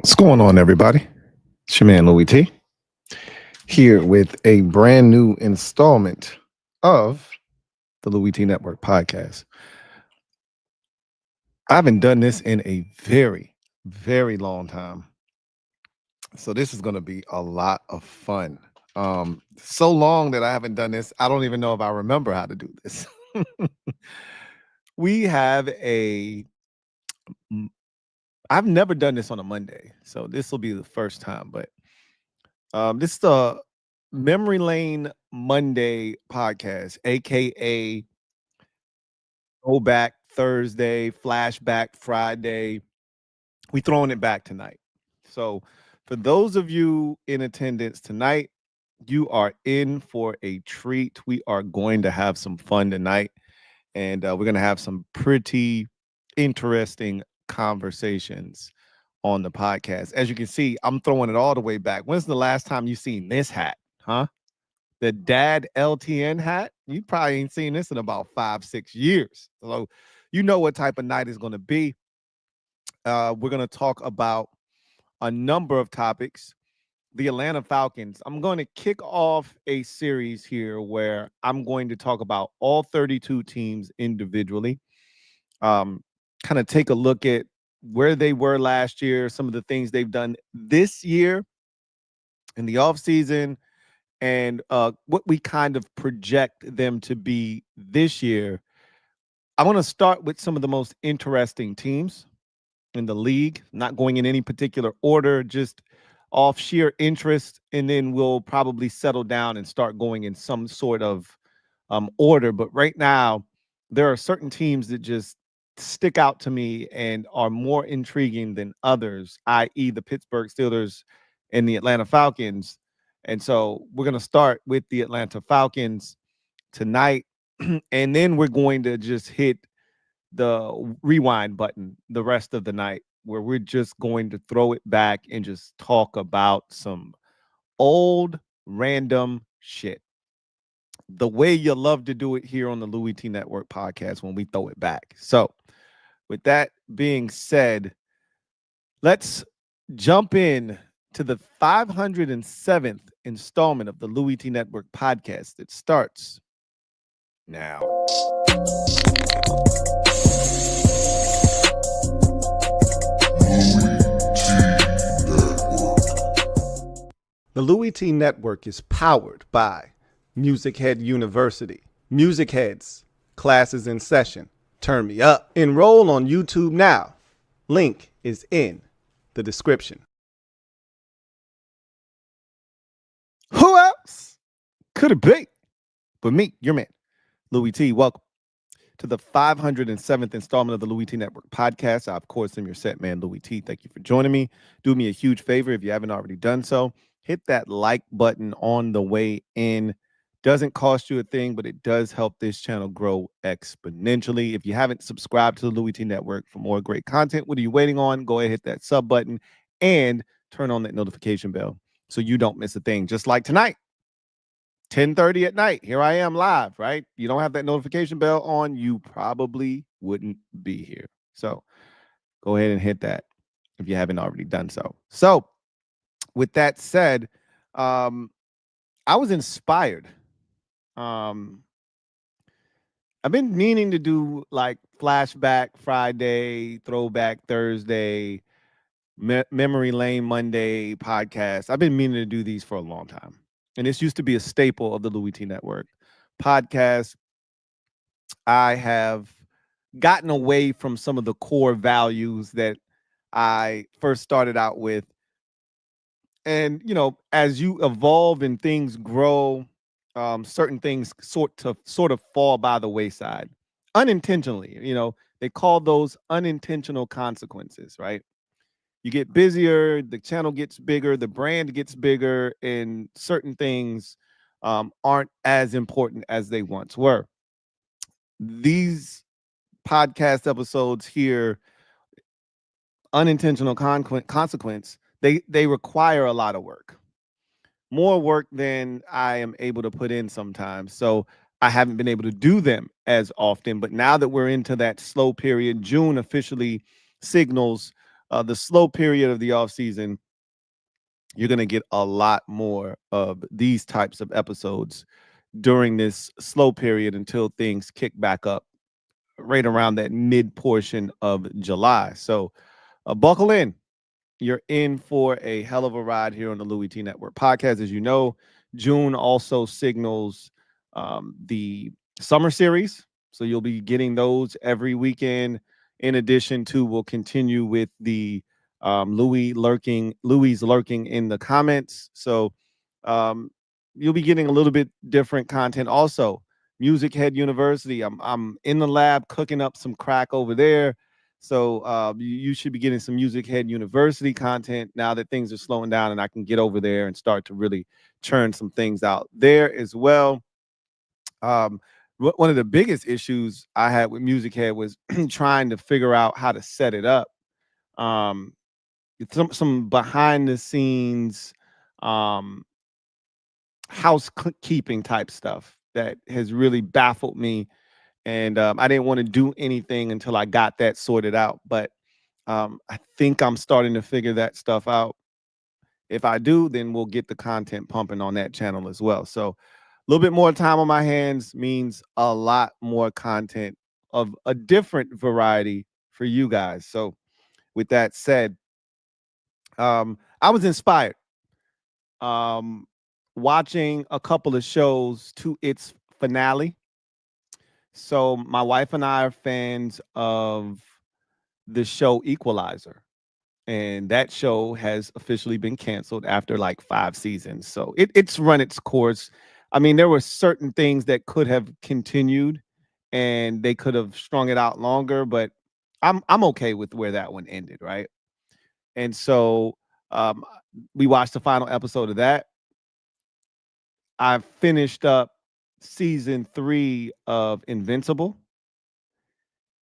What's going on, everybody? It's your man, Louie T, here with a brand new installment of the Louie T Network podcast. I haven't done this in a very, very long time. So this is going to be a lot of fun. So long that I haven't done this, I don't even know if I remember how to do this. We have I've never done this on a Monday, so this will be the first time, but this is the Memory Lane Monday podcast, aka Throwback Thursday, Flashback Friday. We throwing it back tonight. So for those of you in attendance tonight, you are in for a treat. We are going to have some fun tonight, and we're going to have some pretty interesting conversations on the podcast. As you can see, I'm throwing it all the way back. When's the last time you seen this hat, huh? The dad LTN hat? You probably ain't seen this in about 5-6 years. So you know what type of night is going to be. We're going to talk about a number of topics. The Atlanta Falcons. I'm going to kick off a series here where I'm going to talk about all 32 teams individually. Kind of take a look at where they were last year, some of the things they've done this year in the offseason, and what we kind of project them to be this year. I want to start with some of the most interesting teams in the league, not going in any particular order, just off sheer interest, and then we'll probably settle down and start going in some sort of order. But right now, there are certain teams that just stick out to me and are more intriguing than others, i.e. the Pittsburgh Steelers and the Atlanta Falcons. And so we're going to start with the Atlanta Falcons tonight, and then we're going to just hit the rewind button the rest of the night, where we're just going to throw it back and just talk about some old random shit. The way you love to do it here on the Louie T Network podcast when we throw it back. So with that being said, let's jump in to the 507th installment of the Louie T Network podcast that starts now. The Louie T Network is powered by MusicHead University. MusicHeads, classes in session. Turn me up. Enroll on YouTube now. Link is in the description. Who else could it be but me, your man, Louie T? Welcome to the 507th installment of the Louie T Network podcast. I, of course, am your set man, Louie T. Thank you for joining me. Do me a huge favor if you haven't already done so. Hit that like button on the way in. Doesn't cost you a thing, but it does help this channel grow exponentially. If you haven't subscribed to the Louie T Network for more great content, what are you waiting on? Go ahead, hit that sub button and turn on that notification bell so you don't miss a thing. Just like tonight, 10:30 at night. Here I am live, right? You don't have that notification bell on, you probably wouldn't be here. So go ahead and hit that if you haven't already done so. So with that said, I was inspired. I've been meaning to do like Flashback Friday, Throwback Thursday, Memory Lane Monday podcast. I've been meaning to do these for a long time. And this used to be a staple of the Louie T Network podcast. I have gotten away from some of the core values that I first started out with. And, you know, as you evolve and things grow, certain things sort of fall by the wayside unintentionally. You know, they call those unintentional consequences, right? You get busier, the channel gets bigger, the brand gets bigger, and certain things aren't as important as they once were. These podcast episodes here, unintentional consequence, they require a lot of work. More work than I am able to put in sometimes. So I haven't been able to do them as often. But now that we're into that slow period, June officially signals the slow period of the off season, you're going to get a lot more of these types of episodes during this slow period until things kick back up right around that mid portion of July. So buckle in. You're in for a hell of a ride here on the Louie T Network podcast. As you know, June also signals the summer series. So you'll be getting those every weekend. In addition to, we'll continue with the Louie's lurking in the comments. So um, you'll be getting a little bit different content. Also, MusicHead University. I'm in the lab cooking up some crack over there. So you should be getting some MusicHead University content now that things are slowing down, and I can get over there and start to really churn some things out there as well. One of the biggest issues I had with MusicHead was trying to figure out how to set it up. Some behind the scenes um, housekeeping type stuff that has really baffled me, and I didn't want to do anything until I got that sorted out. But I think I'm starting to figure that stuff out. If I do, then we'll get the content pumping on that channel as well. So a little bit more time on my hands means a lot more content of a different variety for you guys. So with that said, I was inspired watching a couple of shows to its finale. So my wife and I are fans of the show Equalizer, and that show has officially been canceled after like 5 seasons. So it's run its course. I mean, there were certain things that could have continued and they could have strung it out longer, but I'm okay with where that one ended, right? And so um, we watched the final episode of that. I finished up season 3 of Invincible,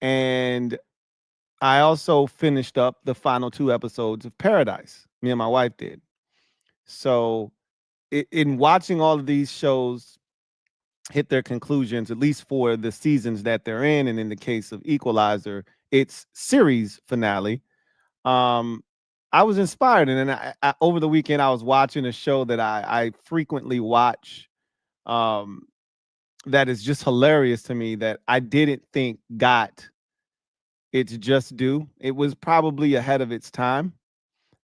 and I also finished up the final 2 episodes of Paradise. Me and my wife did. So in watching all of these shows hit their conclusions, at least for the seasons that they're in, and in the case of Equalizer, its series finale, I was inspired. And then over the weekend, I was watching a show that I frequently watch that is just hilarious to me, that I didn't think got its just due. It was probably ahead of its time.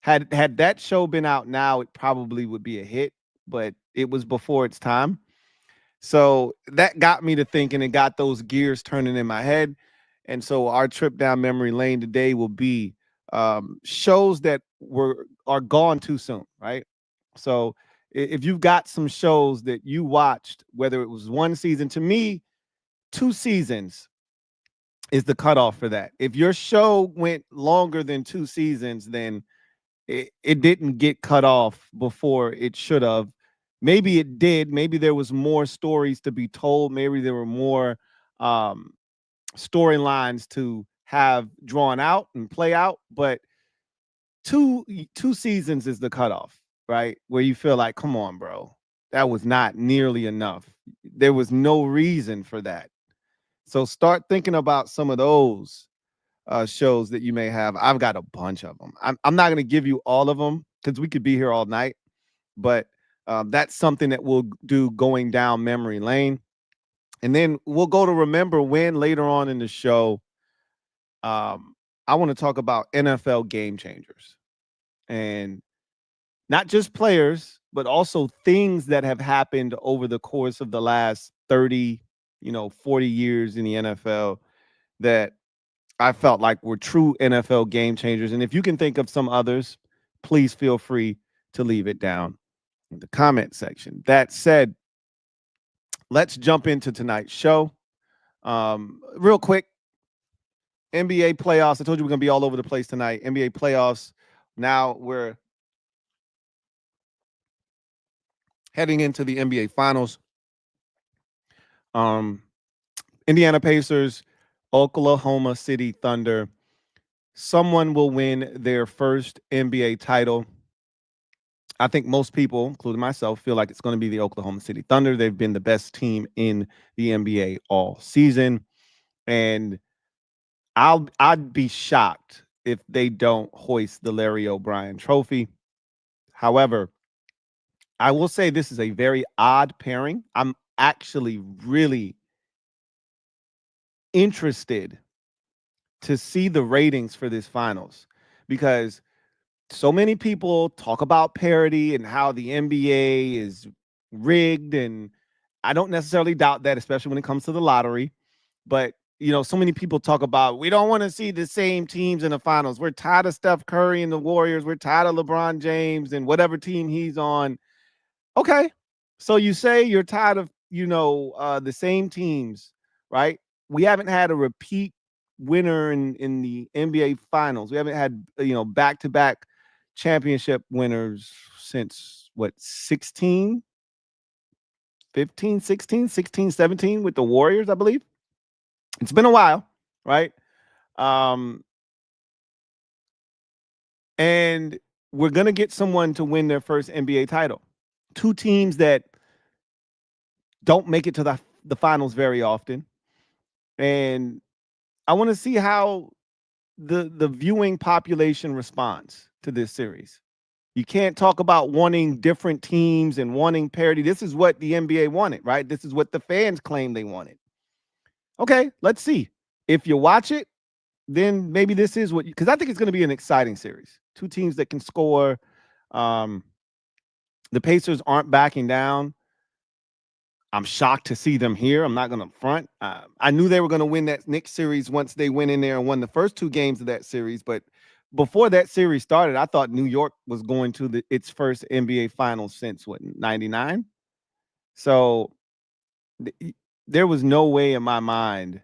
Had that show been out now, it probably would be a hit, but it was before its time. So that got me to thinking and got those gears turning in my head. And so our trip down memory lane today will be shows that are gone too soon, right? So if you've got some shows that you watched, whether it was 1 season, to me, 2 seasons is the cutoff for that. If your show went longer than 2 seasons, then it didn't get cut off before it should have. Maybe it did. Maybe there was more stories to be told. Maybe there were more storylines to have drawn out and play out. But two seasons is the cutoff, right? Where you feel like, come on, bro, that was not nearly enough. There was no reason for that. So start thinking about some of those shows that you may have. I've got a bunch of them. I'm not going to give you all of them because we could be here all night, but that's something that we'll do going down memory lane. And then we'll go to Remember When later on in the show. I want to talk about NFL game changers, and not just players, but also things that have happened over the course of the last 30, 40 years in the NFL that I felt like were true NFL game changers. And if you can think of some others, please feel free to leave it down in the comment section. That said, let's jump into tonight's show. Real quick, NBA playoffs. I told you we're going to be all over the place tonight. NBA playoffs. Now we're heading into the NBA finals. Indiana Pacers, Oklahoma City Thunder. Someone will win their first NBA title. I think most people, including myself, feel like it's going to be the Oklahoma City Thunder. They've been the best team in the NBA all season. And I'd be shocked if they don't hoist the Larry O'Brien trophy. However, I will say this is a very odd pairing. I'm actually really interested to see the ratings for this finals because so many people talk about parity and how the NBA is rigged. And I don't necessarily doubt that, especially when it comes to the lottery. But, so many people talk about we don't want to see the same teams in the finals. We're tired of Steph Curry and the Warriors. We're tired of LeBron James and whatever team he's on. Okay. So you say you're tired of, the same teams, right? We haven't had a repeat winner in the NBA finals. We haven't had, back-to-back championship winners since what, 16, 15, 16, 16, 17 with the Warriors, I believe. It's been a while, right? And we're going to get someone to win their first NBA title. Two teams that don't make it to the finals very often. And I want to see how the viewing population responds to this series. You can't talk about wanting different teams and wanting parity. This is what the NBA wanted, right? This is what the fans claim they wanted. Okay, let's see. If you watch it, then maybe this is what, because I think it's going to be an exciting series. Two teams that can score. The Pacers aren't backing down. I'm shocked to see them here. I'm not going to front. I knew they were going to win that Knicks series once they went in there and won the first two games of that series. But before that series started, I thought New York was going to its first NBA Finals since, what, 99? So there was no way in my mind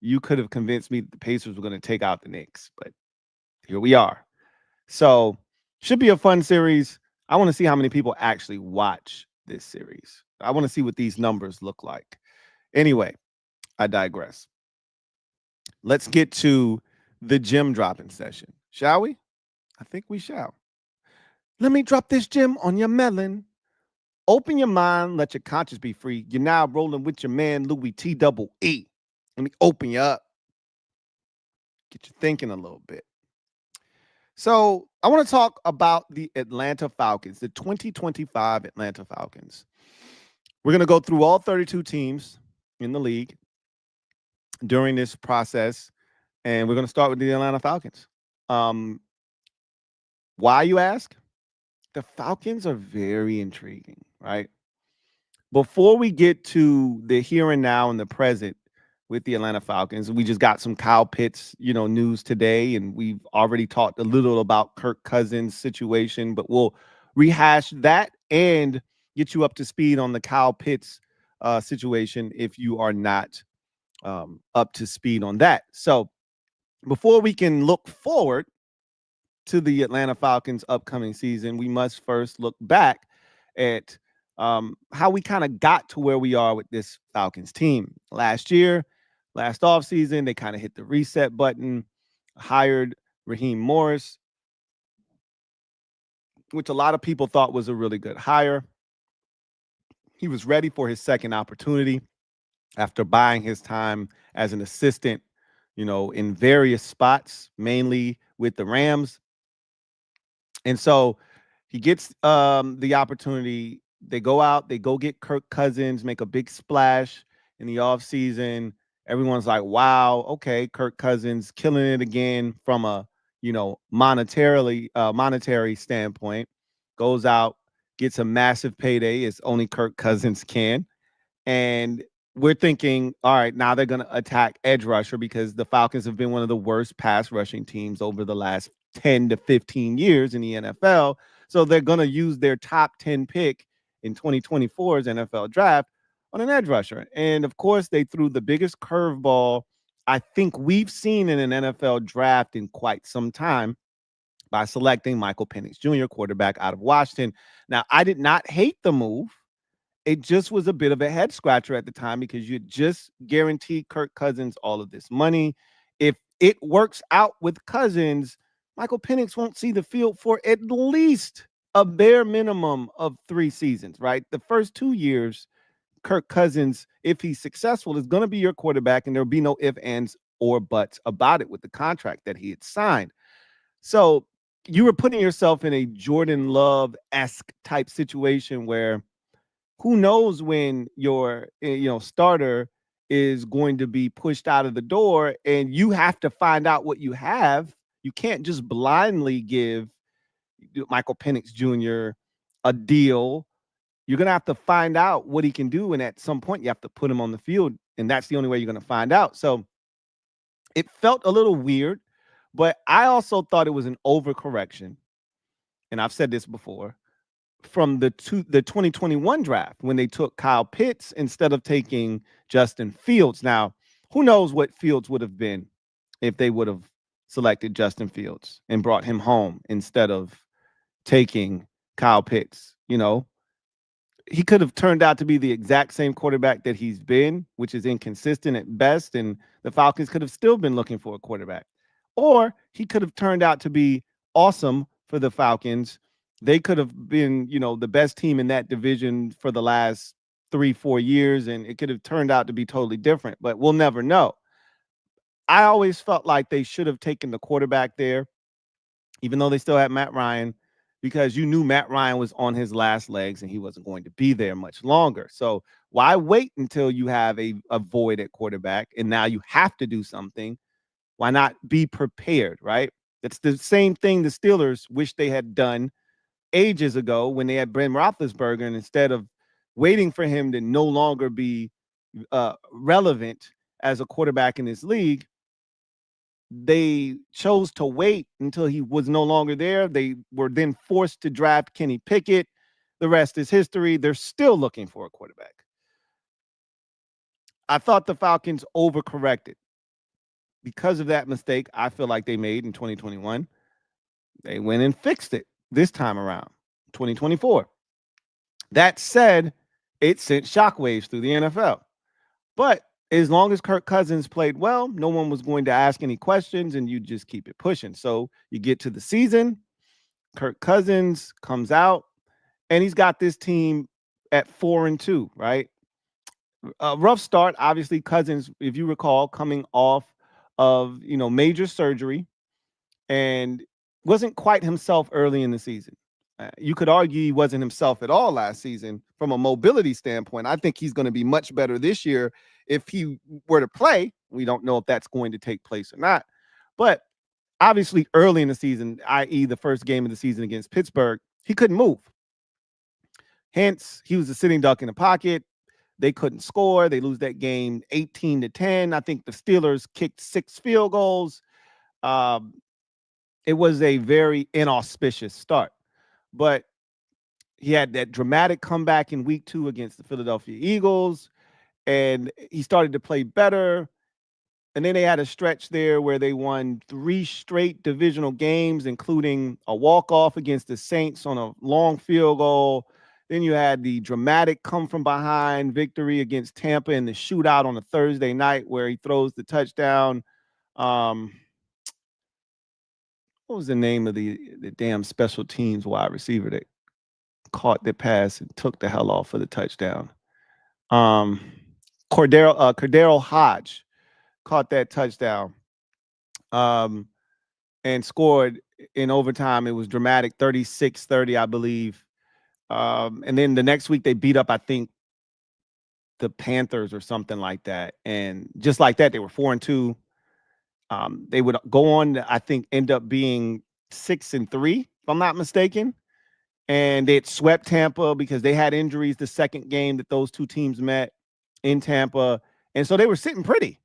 you could have convinced me that the Pacers were going to take out the Knicks. But here we are. So should be a fun series. I want to see how many people actually watch this series. I want to see what these numbers look like. Anyway, I digress. Let's get to the gem dropping session, shall we? I think we shall. Let me drop this gem on your melon. Open your mind, let your conscience be free. You're now rolling with your man, Louie T double E. Let me open you up. Get you thinking a little bit. So I want to talk about the Atlanta Falcons, the 2025 Atlanta Falcons. We're going to go through all 32 teams in the league during this process, and we're going to start with the Atlanta Falcons. Why, you ask? The Falcons are very intriguing, right? Before we get to the here and now and the present with the Atlanta Falcons, we just got some Kyle Pitts, news today, and we've already talked a little about Kirk Cousins' situation, but we'll rehash that and get you up to speed on the Kyle Pitts situation if you are not up to speed on that. So before we can look forward to the Atlanta Falcons upcoming season, we must first look back at how we kind of got to where we are with this Falcons team. Last offseason, they kind of hit the reset button, hired Raheem Morris, which a lot of people thought was a really good hire. He was ready for his second opportunity after buying his time as an assistant, in various spots, mainly with the Rams. And so he gets the opportunity. They go out, they go get Kirk Cousins, make a big splash in the offseason. Everyone's like, wow, okay, Kirk Cousins killing it again from a, monetary standpoint. Goes out, gets a massive payday as only Kirk Cousins can. And we're thinking, all right, now they're going to attack edge rusher because the Falcons have been one of the worst pass rushing teams over the last 10 to 15 years in the NFL. So they're going to use their top 10 pick in 2024's NFL draft on an edge rusher. And of course, they threw the biggest curveball I think we've seen in an NFL draft in quite some time by selecting Michael Penix Jr., quarterback out of Washington. Now, I did not hate the move. It just was a bit of a head scratcher at the time because you just guaranteed Kirk Cousins all of this money. If it works out with Cousins, Michael Penix won't see the field for at least a bare minimum of 3 seasons, right? The first 2 years, Kirk Cousins, if he's successful, is going to be your quarterback, and there'll be no ifs, ands, or buts about it with the contract that he had signed. So you were putting yourself in a Jordan Love-esque type situation where who knows when your starter is going to be pushed out of the door, and you have to find out what you have. You can't just blindly give Michael Penix Jr. a deal. You're going to have to find out what he can do, and at some point you have to put him on the field, and that's the only way you're going to find out. So it felt a little weird, but I also thought it was an overcorrection, and I've said this before, from the 2021 draft when they took Kyle Pitts instead of taking Justin Fields. Now, who knows what Fields would have been if they would have selected Justin Fields and brought him home instead of taking Kyle Pitts. He could have turned out to be the exact same quarterback that he's been, which is inconsistent at best, and the Falcons could have still been looking for a quarterback. Or he could have turned out to be awesome for the Falcons. They could have been, the best team in that division for the last 3-4 years, and it could have turned out to be totally different, but we'll never know. I always felt like they should have taken the quarterback there, even though they still had Matt Ryan, because you knew Matt Ryan was on his last legs and he wasn't going to be there much longer. So why wait until you have a void at quarterback and now you have to do something? Why not be prepared, right? That's the same thing the Steelers wish they had done ages ago when they had Ben Roethlisberger, and instead of waiting for him to no longer be relevant as a quarterback in this league, they chose to wait until he was no longer there. They were then forced to draft Kenny Pickett. The rest is history. They're still looking for a quarterback. I thought the Falcons overcorrected. Because of that mistake I feel like they made in 2021, they went and fixed it this time around, 2024. That said, it sent shockwaves through the NFL. But as long as Kirk Cousins played well, no one was going to ask any questions, and you just keep it pushing. So you get to the season, Kirk Cousins comes out, and he's got this team at 4-2, right? A rough start, obviously. Cousins, if you recall, coming off of major surgery, and wasn't quite himself early in the season. You could argue he wasn't himself at all last season from a mobility standpoint. I think he's going to be much better this year if he were to play. We don't know if that's going to take place or not. But obviously early in the season, i.e. the first game of the season against Pittsburgh, he couldn't move. Hence, he was a sitting duck in the pocket. They couldn't score. They lose that game 18-10. I think the Steelers kicked 6 field goals. It was a very inauspicious start. But he had that dramatic comeback in week 2 against the Philadelphia Eagles, and he started to play better. And then they had a stretch there where they won 3 straight divisional games, including a walk-off against the Saints on a long field goal. Then you had the dramatic come-from-behind victory against Tampa in the shootout on a Thursday night where he throws the touchdown. What was the name of the damn special teams wide receiver that caught the pass and took the hell off for the touchdown? Cordero Hodge caught that touchdown and scored in overtime. It was dramatic, 36-30, I believe. And then the next week they beat up, I think, the Panthers or something like that. And just like that, they were 4-2. They would go on to, I think, end up being 6-3, if I'm not mistaken. And they had swept Tampa because they had injuries the second game that those two teams met in Tampa. And so they were sitting pretty.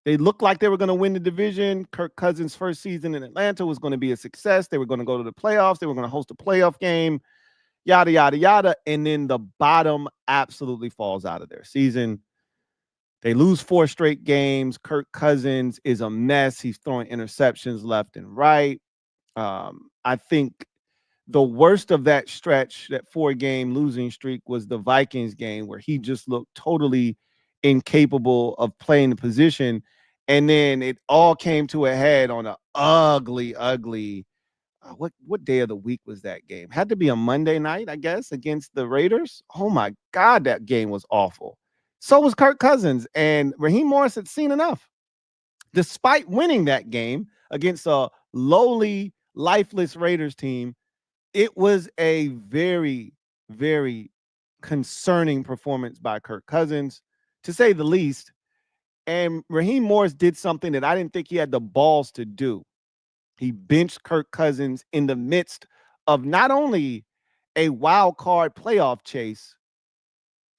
They looked like they were going to win the division. Kirk Cousins' first season in Atlanta was going to be a success. They were going to go to the playoffs. They were going to host a playoff game, yada, yada, yada. And then the bottom absolutely falls out of their season. They lose 4 straight games. Kirk Cousins is a mess. He's throwing interceptions left and right. I think the worst of that stretch, that 4-game losing streak, was the Vikings game where he just looked totally incapable of playing the position. And then it all came to a head on an ugly, what day of the week was that game? Had to be a Monday night, I guess, against the Raiders. Oh my God, that game was awful. So was Kirk Cousins, and Raheem Morris had seen enough. Despite winning that game against a lowly lifeless Raiders team. It was a very, very concerning performance by Kirk Cousins, to say the least. And Raheem Morris did something that I didn't think he had the balls to do. He benched Kirk Cousins in the midst of not only a wild card playoff chase,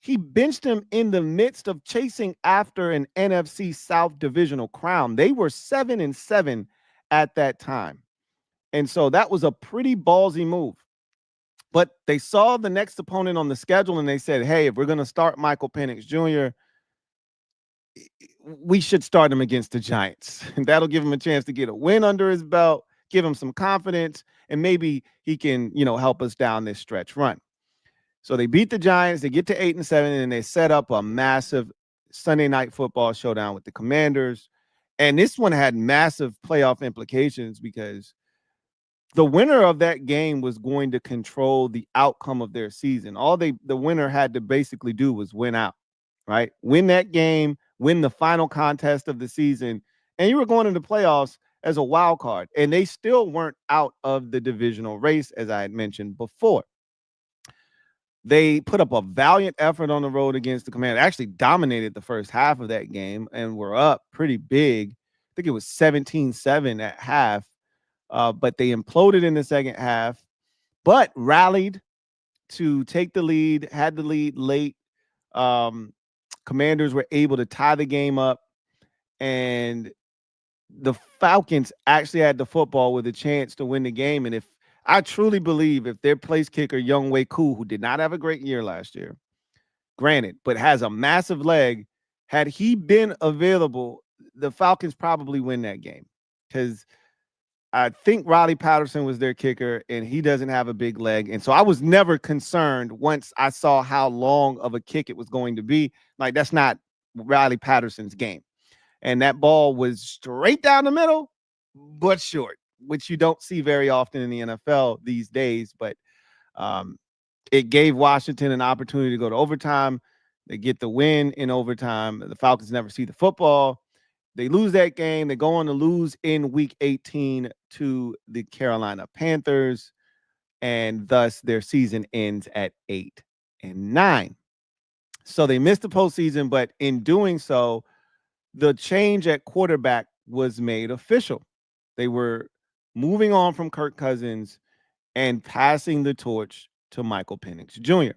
he benched him in the midst of chasing after an NFC South divisional crown. They were 7-7 at that time. And so that was a pretty ballsy move. But they saw the next opponent on the schedule and they said, hey, if we're going to start Michael Penix Jr., we should start him against the Giants. And that'll give him a chance to get a win under his belt, give him some confidence, and maybe he can, help us down this stretch run. So they beat the Giants, they get to 8-7, and they set up a massive Sunday night football showdown with the Commanders. And this one had massive playoff implications because the winner of that game was going to control the outcome of their season. All the winner had to basically do was win out, right? Win that game, win the final contest of the season, and you were going into the playoffs as a wild card. And they still weren't out of the divisional race, as I had mentioned before. They put up a valiant effort on the road against the Commanders. Actually dominated the first half of that game and were up pretty big. I think it was 17-7 at half. But they imploded in the second half, but rallied to take the lead, had the lead late. Commanders were able to tie the game up, and the Falcons actually had the football with a chance to win the game. And if I truly believe if their place kicker, Younghoe Koo, who did not have a great year last year, granted, but has a massive leg, had he been available, the Falcons probably win that game because I think Riley Patterson was their kicker, and he doesn't have a big leg. And so I was never concerned once I saw how long of a kick it was going to be. Like, that's not Riley Patterson's game. And that ball was straight down the middle, but short, which you don't see very often in the NFL these days. But it gave Washington an opportunity to go to overtime. They get the win in overtime. The Falcons never see the football. They lose that game. They go on to lose in week 18 to the Carolina Panthers, and thus their season ends at 8-9. So they missed the postseason, but in doing so, the change at quarterback was made official. They were moving on from Kirk Cousins and passing the torch to Michael Penix Jr.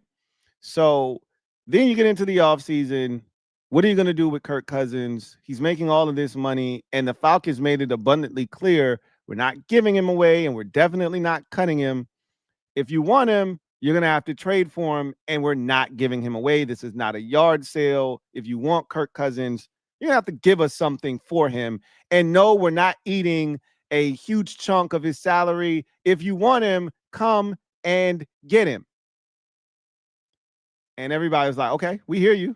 So then you get into the offseason. What are you going to do with Kirk Cousins? He's making all of this money, and the Falcons made it abundantly clear we're not giving him away, and we're definitely not cutting him. If you want him, you're going to have to trade for him, and we're not giving him away. This is not a yard sale. If you want Kirk Cousins, you're going to have to give us something for him. And no, we're not eating a huge chunk of his salary. If you want him, come and get him. And everybody was like, okay, we hear you.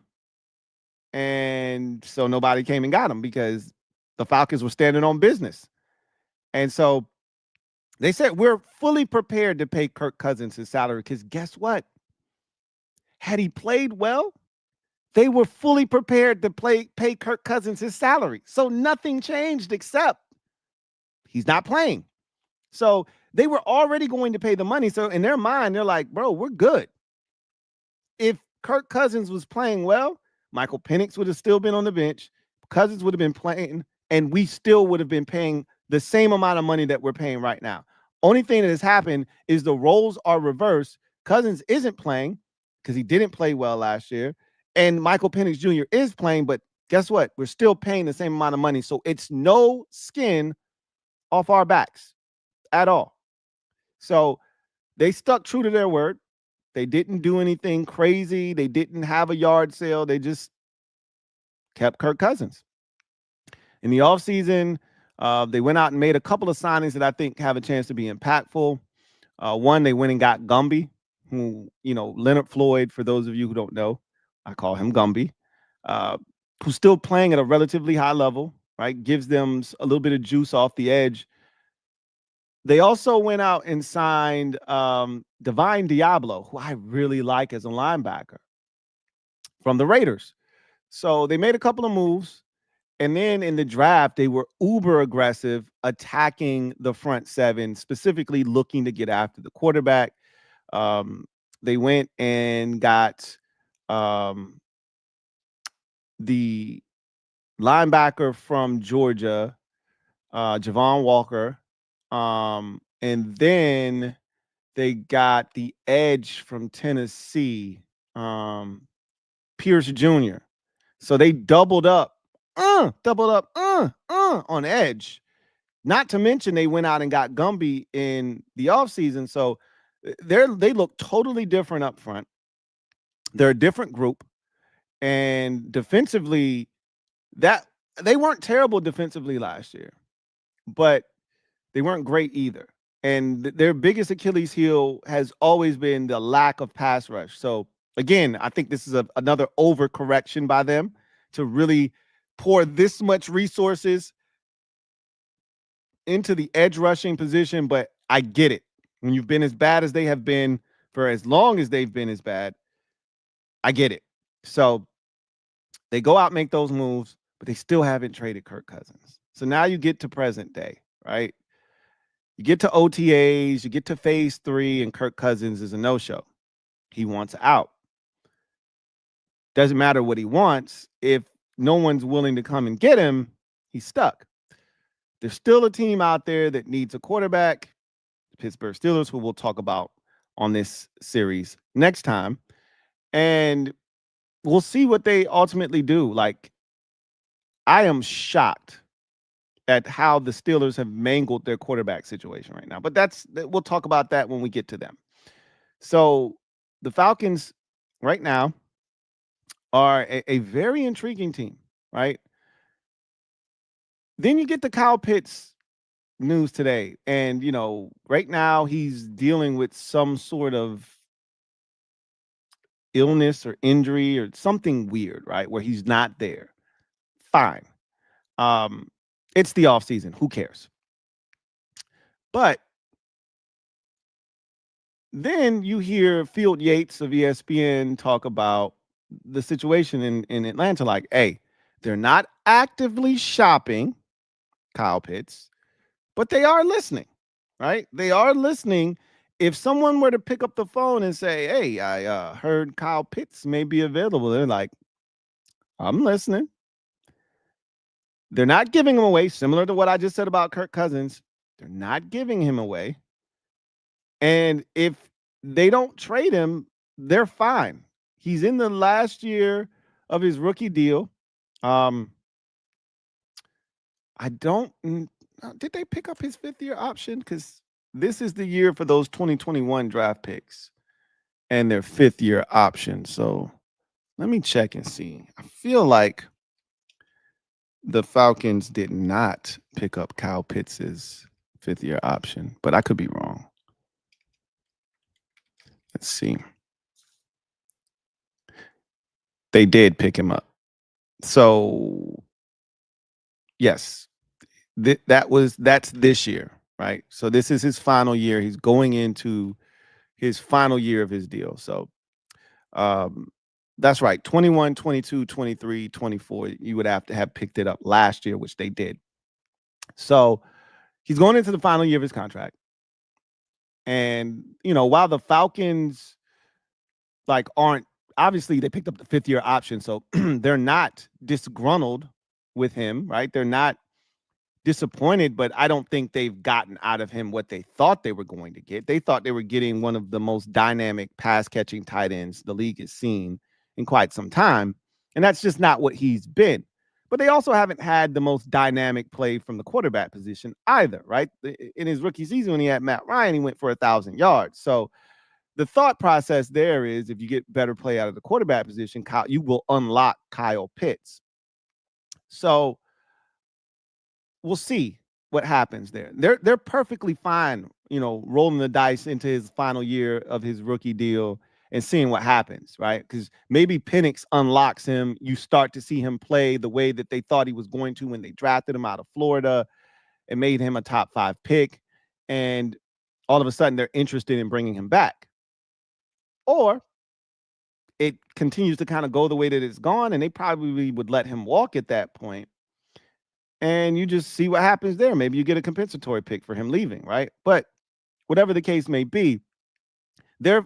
And so nobody came and got him because the Falcons were standing on business. And so they said, we're fully prepared to pay Kirk Cousins his salary because guess what? Had he played well, they were fully prepared to pay Kirk Cousins his salary. So nothing changed except he's not playing. So they were already going to pay the money. So in their mind, they're like, bro, we're good. If Kirk Cousins was playing well, Michael Penix would have still been on the bench. Cousins would have been playing, and we still would have been paying the same amount of money that we're paying right now. Only thing that has happened is the roles are reversed. Cousins isn't playing because he didn't play well last year, and Michael Penix Jr. is playing, but guess what? We're still paying the same amount of money, so it's no skin off our backs at all. So they stuck true to their word. They didn't do anything crazy. They didn't have a yard sale. They just kept Kirk Cousins. In the offseason, they went out and made a couple of signings that I think have a chance to be impactful. One, they went and got Gumby, who, Leonard Floyd, for those of you who don't know, I call him Gumby, who's still playing at a relatively high level, right? Gives them a little bit of juice off the edge. They also went out and signed Divine Diablo, who I really like as a linebacker, from the Raiders. So they made a couple of moves, And then in the draft, they were uber aggressive, attacking the front seven, specifically looking to get after the quarterback. They went and got the linebacker from Georgia, Javon Walker. And then they got the edge from Tennessee, Pierce Jr. So they doubled up on edge. Not to mention they went out and got Gumby in the offseason. So they look totally different up front. They're a different group. And defensively, that they weren't terrible defensively last year, but they weren't great either. And their biggest Achilles heel has always been the lack of pass rush. So again, I think this is another overcorrection by them to really pour this much resources into the edge rushing position. But I get it. When you've been as bad as they have been for as long as they've been as bad, I get it. So they go out and make those moves, but they still haven't traded Kirk Cousins. So now you get to present day, right? You get to OTAs, you get to phase 3, and Kirk Cousins is a no-show. He wants out. Doesn't matter what he wants. If no one's willing to come and get him, he's stuck. There's still a team out there that needs a quarterback, the Pittsburgh Steelers, who we'll talk about on this series next time. And we'll see what they ultimately do. Like, I am shocked at how the Steelers have mangled their quarterback situation right now. But we'll talk about that when we get to them. So the Falcons right now are a very intriguing team, right? Then you get the Kyle Pitts news today. And, right now he's dealing with some sort of illness or injury or something weird, right? Where he's not there. Fine. It's the offseason. Who cares? But then you hear Field Yates of ESPN talk about the situation in Atlanta. Like, hey, they're not actively shopping Kyle Pitts, but they are listening, right? They are listening. If someone were to pick up the phone and say, hey, I heard Kyle Pitts may be available, they're like, I'm listening. They're not giving him away, similar to what I just said about Kirk Cousins. They're not giving him away. And if they don't trade him, they're fine. He's in the last year of his rookie deal. I don't. Did they pick up his 5th-year option? Because this is the year for those 2021 draft picks and their 5th-year option. So let me check and see. I feel like the Falcons did not pick up Kyle Pitts' 5th-year option, but I could be wrong. Let's see. They did pick him up. So yes, that's this year, right? So this is his final year. He's going into his final year of his deal. So that's right. 21, 22, 23, 24. You would have to have picked it up last year, which they did. So he's going into the final year of his contract. And, while the Falcons aren't, obviously they picked up the 5th-year option. So they're not disgruntled with him, right? They're not disappointed, but I don't think they've gotten out of him what they thought they were going to get. They thought they were getting one of the most dynamic pass-catching tight ends the league has seen in quite some time, and that's just not what he's been. But they also haven't had the most dynamic play from the quarterback position either, right? In his rookie season when he had Matt Ryan, he went for 1,000 yards. So the thought process there is if you get better play out of the quarterback position, you will unlock Kyle Pitts. So we'll see what happens there. They're perfectly fine, rolling the dice into his final year of his rookie deal and seeing what happens, right? Because maybe Penix unlocks him. You start to see him play the way that they thought he was going to when they drafted him out of Florida and made him a top 5 pick. And all of a sudden they're interested in bringing him back. Or it continues to kind of go the way that it's gone, and they probably would let him walk at that point. and you just see what happens there. Maybe you get a compensatory pick for him leaving, right? But whatever the case may be, they're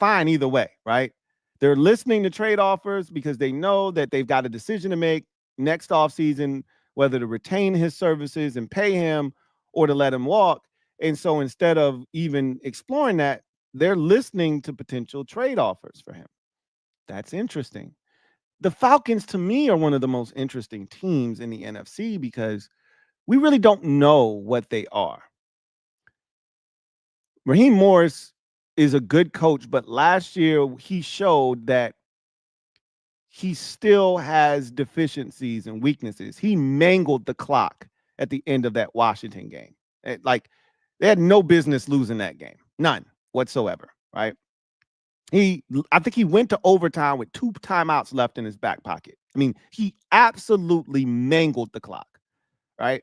fine either way, right? They're listening to trade offers because they know that they've got a decision to make next offseason, whether to retain his services and pay him or to let him walk. And so instead of even exploring that, they're listening to potential trade offers for him. That's interesting. The Falcons, to me, are one of the most interesting teams in the NFC because we really don't know what they are. Raheem Morris is a good coach, but last year he showed that he still has deficiencies and weaknesses. He mangled the clock at the end of that Washington game. Like, they had no business losing that game. None whatsoever, right? I think he went to overtime with 2 timeouts left in his back pocket. I mean, he absolutely mangled the clock, right?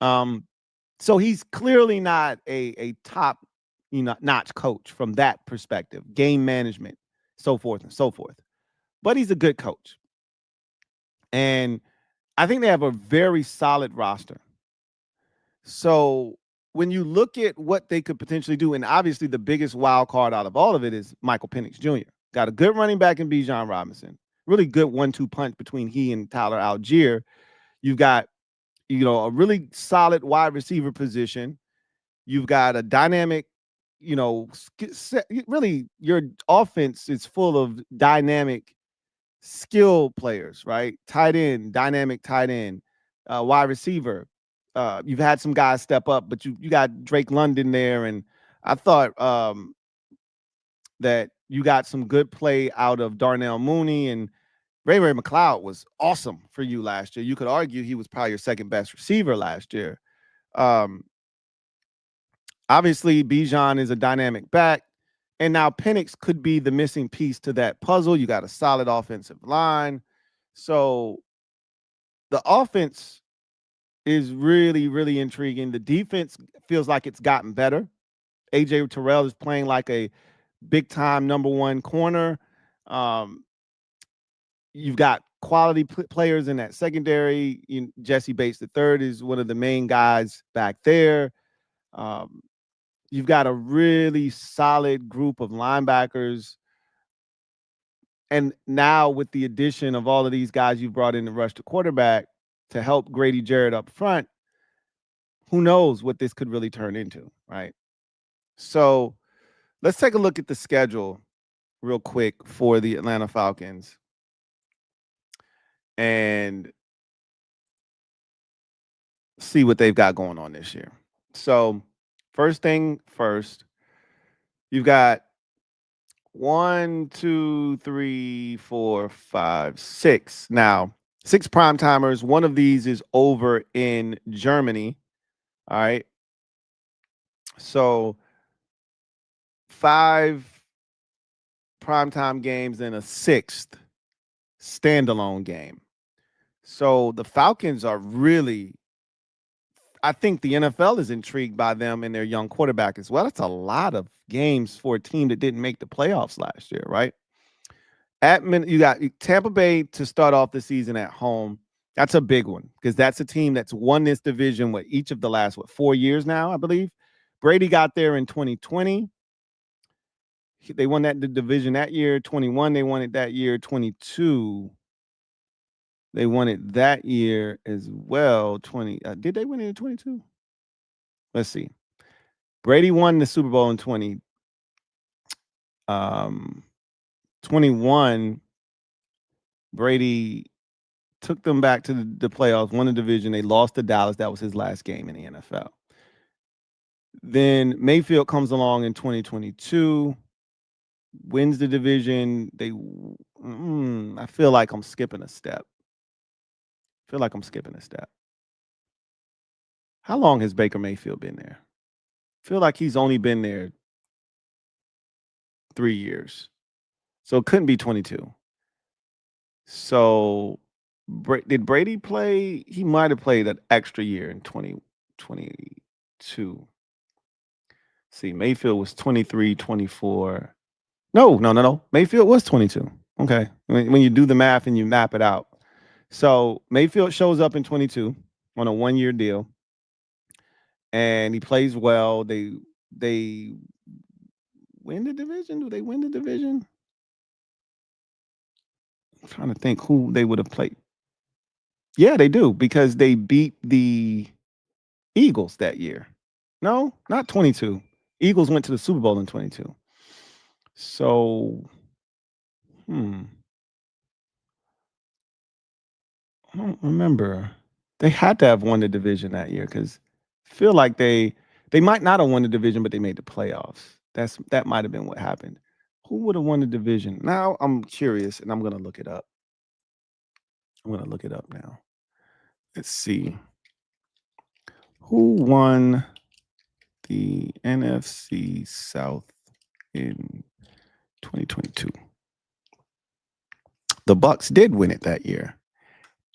So he's clearly not a top, notch coach from that perspective, game management, so forth and so forth. But he's a good coach. And I think they have a very solid roster. So when you look at what they could potentially do, and obviously the biggest wild card out of all of it is Michael Penix Jr. Got a good running back in Bijan Robinson. Really good 1-2 punch between he and Tyler Algier. You've got, a really solid wide receiver position. You've got a dynamic, really your offense is full of dynamic skill players, right? Tight end, dynamic tight end, wide receiver. You've had some guys step up, but you got Drake London there, and I thought that you got some good play out of Darnell Mooney, and Ray McLeod was awesome for you last year. You could argue he was probably your second best receiver last year. Obviously, Bijan is a dynamic back, and now Penix could be the missing piece to that puzzle. You got a solid offensive line. So the offense is really, really intriguing. The defense feels like it's gotten better. AJ Terrell is playing like a big-time number 1 corner. You've got quality players in that secondary. Jesse Bates III is one of the main guys back there. You've got a really solid group of linebackers. And now with the addition of all of these guys you've brought in to rush the quarterback to help Grady Jarrett up front, who knows what this could really turn into, right? So let's take a look at the schedule real quick for the Atlanta Falcons. And see what they've got going on this year. So first thing first, you've got 1, 2, 3, 4, 5, 6. Now, 6 prime timers. One of these is over in Germany. All right. So 5 primetime games and a 6th standalone game. So the Falcons are really, I think the NFL is intrigued by them and their young quarterback as well. It's a lot of games for a team that didn't make the playoffs last year, right? You got Tampa Bay to start off the season at home. That's a big one because that's a team that's won this division with each of the last 4 years now, I believe. Brady got there in 2020. They won the division that year. 21, they won it that year. 22, they won it that year as well. Did they win it in 22? Let's see. Brady won the Super Bowl in 21. Brady took them back to the playoffs, won the division. They lost to Dallas. That was his last game in the NFL. Then Mayfield comes along in 2022, wins the division. I feel like I'm skipping a step. How long has Baker Mayfield been there? I feel like he's only been there 3 years. So it couldn't be 22. So did Brady play? He might have played an extra year in 2022. See, Mayfield was 23, 24. No. Mayfield was 22. Okay. When you do the math and you map it out. So Mayfield shows up in 22 on a 1-year deal, and he plays well. They win the division. Do they win the division? I'm trying to think who they would have played. Yeah, they do, because they beat the Eagles that year. No, not 22. Eagles went to the Super Bowl in 22. So, I don't remember. They had to have won the division that year, because I feel like they might not have won the division, but they made the playoffs. That might have been what happened. Who would have won the division? Now I'm curious, and I'm gonna look it up. I'm gonna look it up now. Let's see. Who won the NFC South in 2022? The Bucks did win it that year.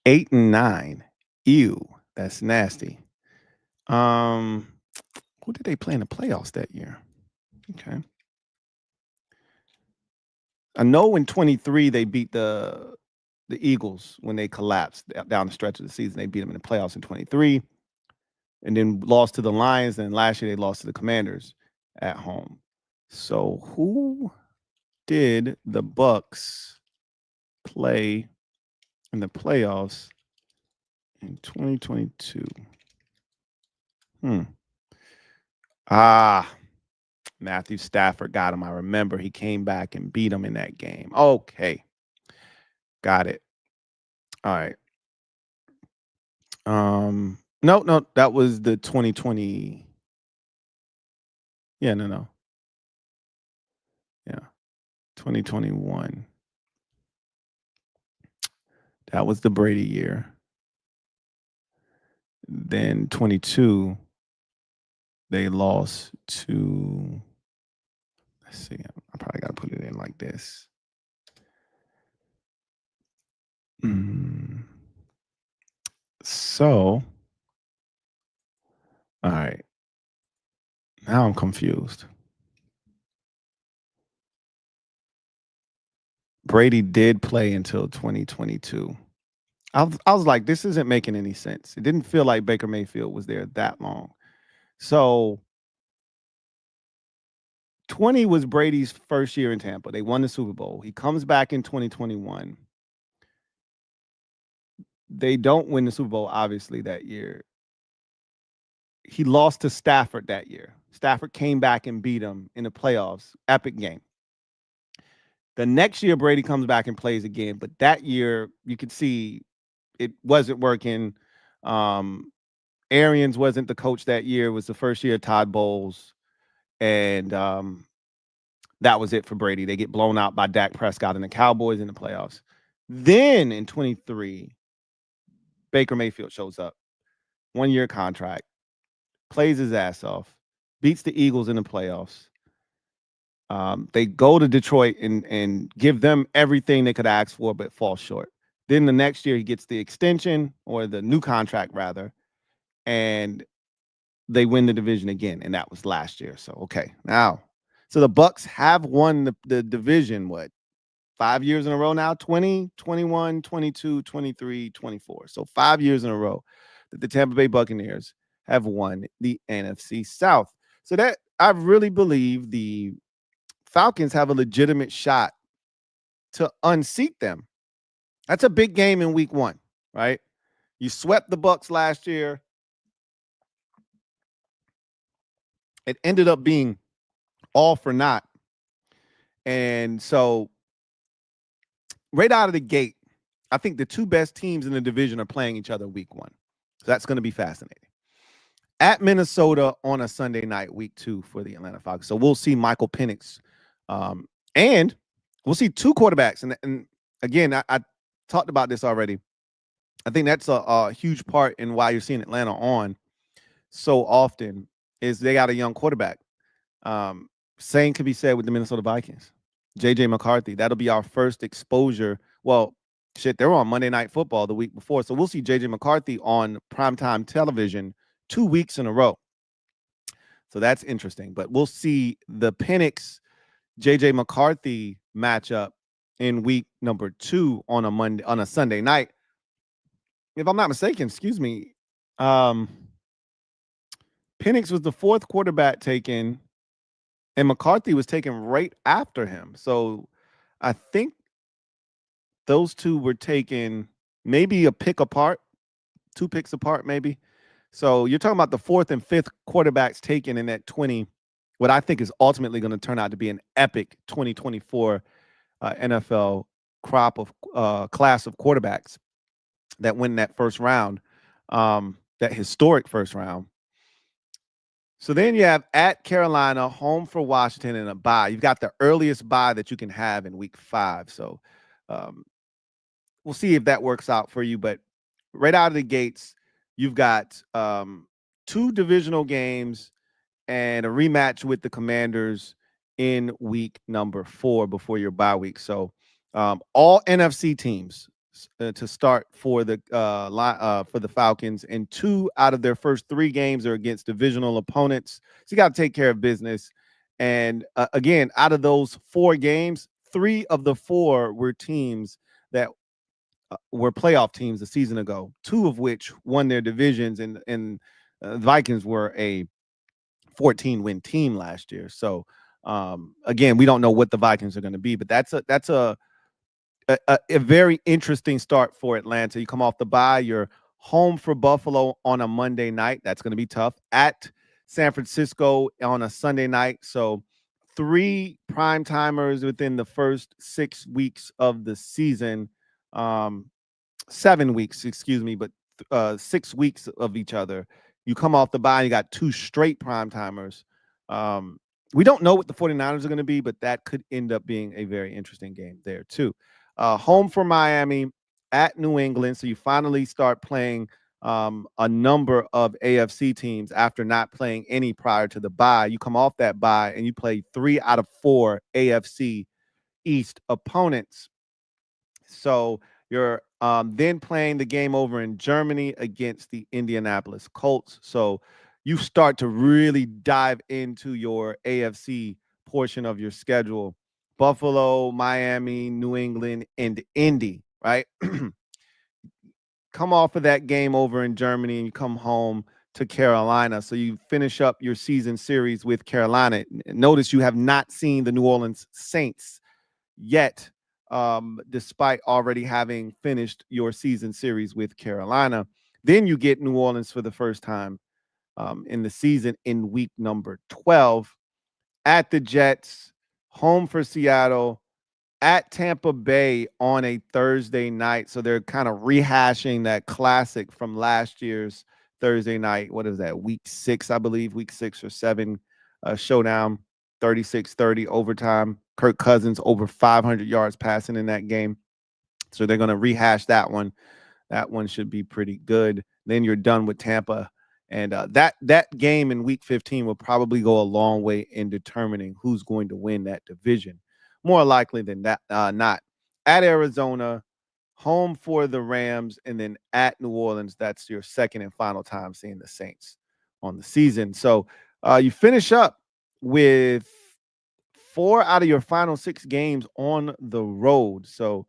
8-9. Ew, that's nasty. Who did they play in the playoffs that year? Okay. I know in 23 they beat the Eagles when they collapsed down the stretch of the season. They beat them in the playoffs in 23, and then lost to the Lions. And last year they lost to the Commanders at home. So who did the Bucks play in the playoffs in 2022? Matthew Stafford got him. I remember he came back and beat him in that game. Okay. Got it. All right. No, that was the 2020. Yeah, no. Yeah. 2021. That was the Brady year. Then 22, they lost to, let's see, I probably got to put it in like this. So, all right. Now I'm confused. Brady did play until 2022. I was like, this isn't making any sense. It didn't feel like Baker Mayfield was there that long. So 20 was Brady's first year in Tampa. They won the Super Bowl. He comes back in 2021. They don't win the Super Bowl, obviously, that year. He lost to Stafford that year. Stafford came back and beat him in the playoffs. Epic game. The next year, Brady comes back and plays again. But that year, you could see it wasn't working. Arians wasn't the coach that year. It was the first year of Todd Bowles. And that was it for Brady. They get blown out by Dak Prescott and the Cowboys in the playoffs. Then in 23, Baker Mayfield shows up. 1-year contract. Plays his ass off. Beats the Eagles in the playoffs. They go to Detroit and give them everything they could ask for, but fall short. Then the next year he gets the extension, or the new contract rather, and they win the division again, and that was last year. So okay, now, so the Bucks have won the division, what, 5 years in a row now? 20, 21, 22, 23, 24. So 5 years in a row that the Tampa Bay Buccaneers have won the NFC South. So that, I really believe the Falcons have a legitimate shot to unseat them. That's a big game in week 1, right? You swept the Bucks last year. It ended up being all for naught. And so right out of the gate, I think the two best teams in the division are playing each other week 1. So that's going to be fascinating. At Minnesota on a Sunday night, week 2 for the Atlanta Falcons. So we'll see Michael Penix, and we'll see 2 quarterbacks. And again, I talked about this already. I think that's a huge part in why you're seeing Atlanta on so often, is they got a young quarterback. Same could be said with the Minnesota Vikings. JJ McCarthy. That'll be our first exposure. Well, shit, they were on Monday Night Football the week before. So we'll see JJ McCarthy on primetime television 2 weeks in a row. So that's interesting. But we'll see the Penix JJ McCarthy matchup in week number 2 on a Sunday night. if I'm not mistaken, excuse me, um, Penix was the fourth quarterback taken, and McCarthy was taken right after him. So I think those two were taken maybe a pick apart, 2 picks apart, maybe. So you're talking about the fourth and fifth quarterbacks taken in that 20, what I think is ultimately going to turn out to be an epic 2024 NFL crop of class of quarterbacks that win that first round, that historic first round. So then you have at Carolina, home for Washington, and a bye. You've got the earliest bye that you can have in week 5. So um, we'll see if that works out for you. But right out of the gates, you've got 2 divisional games and a rematch with the Commanders in week number 4 before your bye week. So all NFC teams to start for the Falcons, and 2 out of their first 3 games are against divisional opponents. So you got to take care of business. And again, out of those 4 games, 3 of the 4 were teams that were playoff teams a season ago, 2 of which won their divisions, and the Vikings were a 14-win team last year. So again, we don't know what the Vikings are going to be, but that's a very interesting start for Atlanta. You come off the bye, you're home for Buffalo on a Monday night. That's going to be tough. At San Francisco on a Sunday night. So 3 prime timers within the first 6 weeks of the season. 7 weeks, excuse me, but 6 weeks of each other. You come off the bye, you got 2 straight prime timers. We don't know what the 49ers are going to be, but that could end up being a very interesting game there too. Home for Miami, at New England. So you finally start playing a number of AFC teams after not playing any prior to the bye. You come off that bye and you play 3 out of 4 AFC East opponents. So you're then playing the game over in Germany against the Indianapolis Colts. So you start to really dive into your AFC portion of your schedule. Buffalo, Miami, New England, and Indy, right? Come off of that game over in Germany and you come home to Carolina. So you finish up your season series with Carolina. Notice you have not seen the New Orleans Saints yet, despite already having finished your season series with Carolina. Then you get New Orleans for the first time in the season in week number 12, at the Jets, home for Seattle, at Tampa Bay on a Thursday night. So they're kind of rehashing that classic from last year's Thursday night. What is that? Week 6, I believe, week 6 or 7 showdown, 36-30 overtime. Kirk Cousins over 500 yards passing in that game. So they're going to rehash that one. That one should be pretty good. Then you're done with Tampa. And that game in week 15 will probably go a long way in determining who's going to win that division. More likely than that, not. At Arizona, home for the Rams, and then at New Orleans. That's your second and final time seeing the Saints on the season. So you finish up with 4 out of your final 6 games on the road. So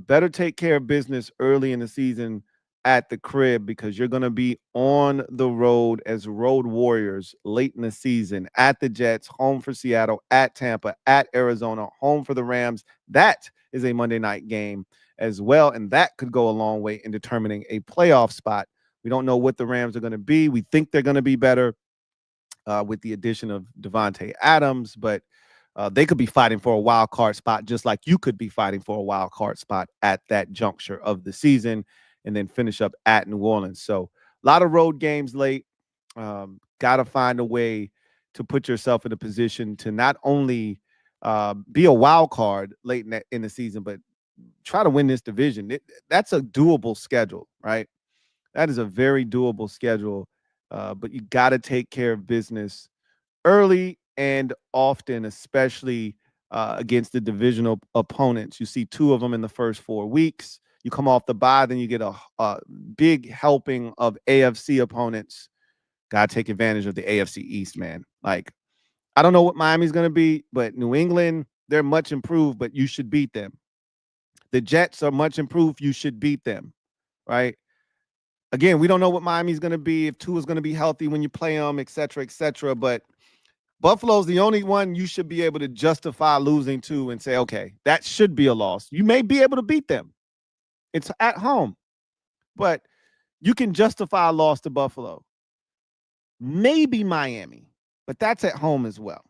better take care of business early in the season at the crib, because you're going to be on the road as road warriors late in the season. At the Jets, home for Seattle, at Tampa, at Arizona, home for the Rams. That is a Monday night game as well, and that could go a long way in determining a playoff spot. We don't know what the Rams are going to be. We think they're going to be better with the addition of Devontae Adams, but they could be fighting for a wild card spot, just like you could be fighting for a wild card spot at that juncture of the season, and then finish up at New Orleans. So a lot of road games late. Got to find a way to put yourself in a position to not only be a wild card late in the season, but try to win this division. That's a doable schedule, right? That is a very doable schedule, but you got to take care of business early and often, especially against the divisional opponents. You see 2 of them in the first 4 weeks. You come off the bye, then you get a big helping of AFC opponents. Got to take advantage of the AFC East, man. Like, I don't know what Miami's going to be, but New England, they're much improved, but you should beat them. The Jets are much improved. You should beat them, right? Again, we don't know what Miami's going to be, if Tua's going to be healthy when you play them, et cetera, but Buffalo's the only one you should be able to justify losing to and say, okay, that should be a loss. You may be able to beat them. It's at home, but you can justify a loss to Buffalo. Maybe Miami, but that's at home as well.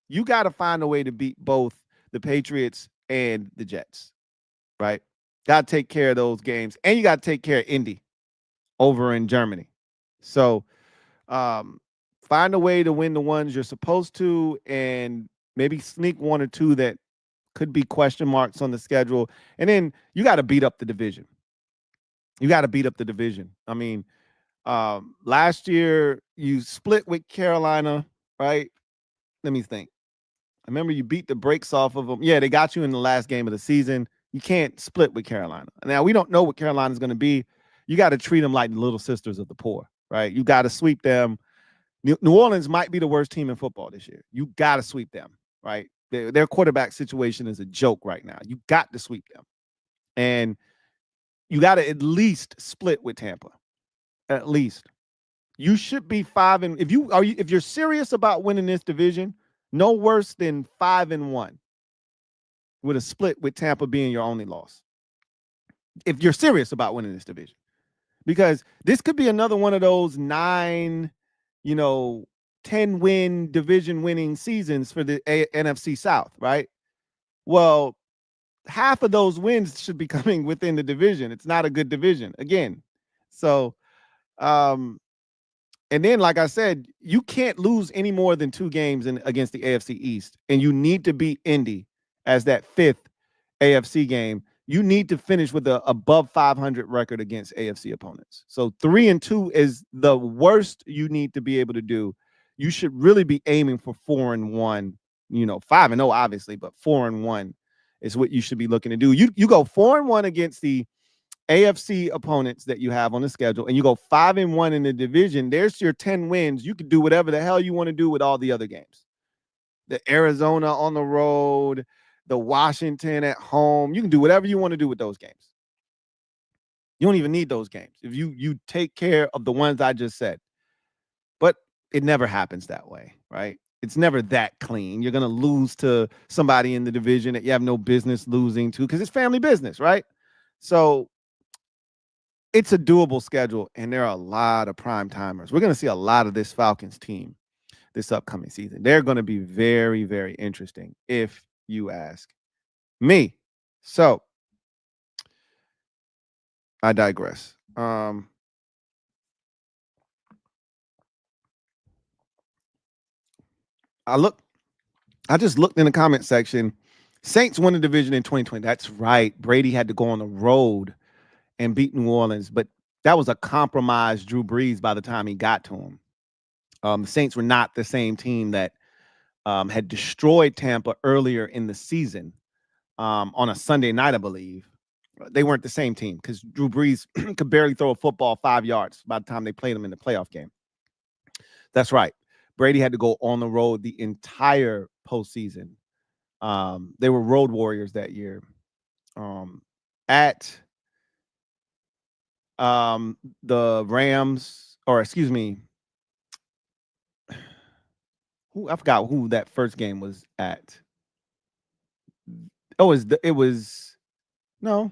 You got to find a way to beat both the Patriots and the Jets, right? Got to take care of those games, and you got to take care of Indy over in Germany. So find a way to win the ones you're supposed to, and maybe sneak one or two that could be question marks on the schedule. And then you got to beat up the division. I mean, last year you split with Carolina, right? Let me think. I remember you beat the brakes off of them. Yeah, they got you in the last game of the season. You can't split with Carolina. Now, we don't know what Carolina's going to be. You got to treat them like the little sisters of the poor, right? You got to sweep them. New Orleans might be the worst team in football this year. You got to sweep them, right? Their quarterback situation is a joke right now. You got to sweep them. And you got to at least split with Tampa. At least. You should be 5 and if you're serious about winning this division, no worse than 5-1 with a split with Tampa being your only loss. If you're serious about winning this division. Because this could be another one of those 9, 10-win division winning seasons for the NFC South, right? Well, half of those wins should be coming within the division. It's not a good division again. So, and then, like I said, you can't lose any more than 2 games against the AFC East, and you need to beat Indy as that 5th AFC game. You need to finish with an above 500 record against AFC opponents. So 3-2 is the worst you need to be able to do. You should really be aiming for 4-1, 5-0 obviously, but 4-1 is what you should be looking to do. You go 4-1 against the AFC opponents that you have on the schedule, and you go 5-1 in the division. There's your 10 wins. You can do whatever the hell you want to do with all the other games. The Arizona on the road, the Washington at home. You can do whatever you want to do with those games. You don't even need those games if you take care of the ones I just said. But it never happens that way, right? It's never that clean. You're going to lose to somebody in the division that you have no business losing to because it's family business, right? So it's a doable schedule, and there are a lot of prime timers. We're going to see a lot of this Falcons team this upcoming season. They're going to be very, very interesting if you ask me. So I digress. I just looked in the comment section. Saints won the division in 2020. That's right. Brady had to go on the road and beat New Orleans, but that was a compromised Drew Brees by the time he got to him. The Saints were not the same team that had destroyed Tampa earlier in the season on a Sunday night, I believe. They weren't the same team because Drew Brees could barely throw a football 5 yards by the time they played him in the playoff game. That's right. Brady had to go on the road the entire postseason. They were road warriors that year. At the Rams, or excuse me, I forgot who that first game was at. Oh, it was no.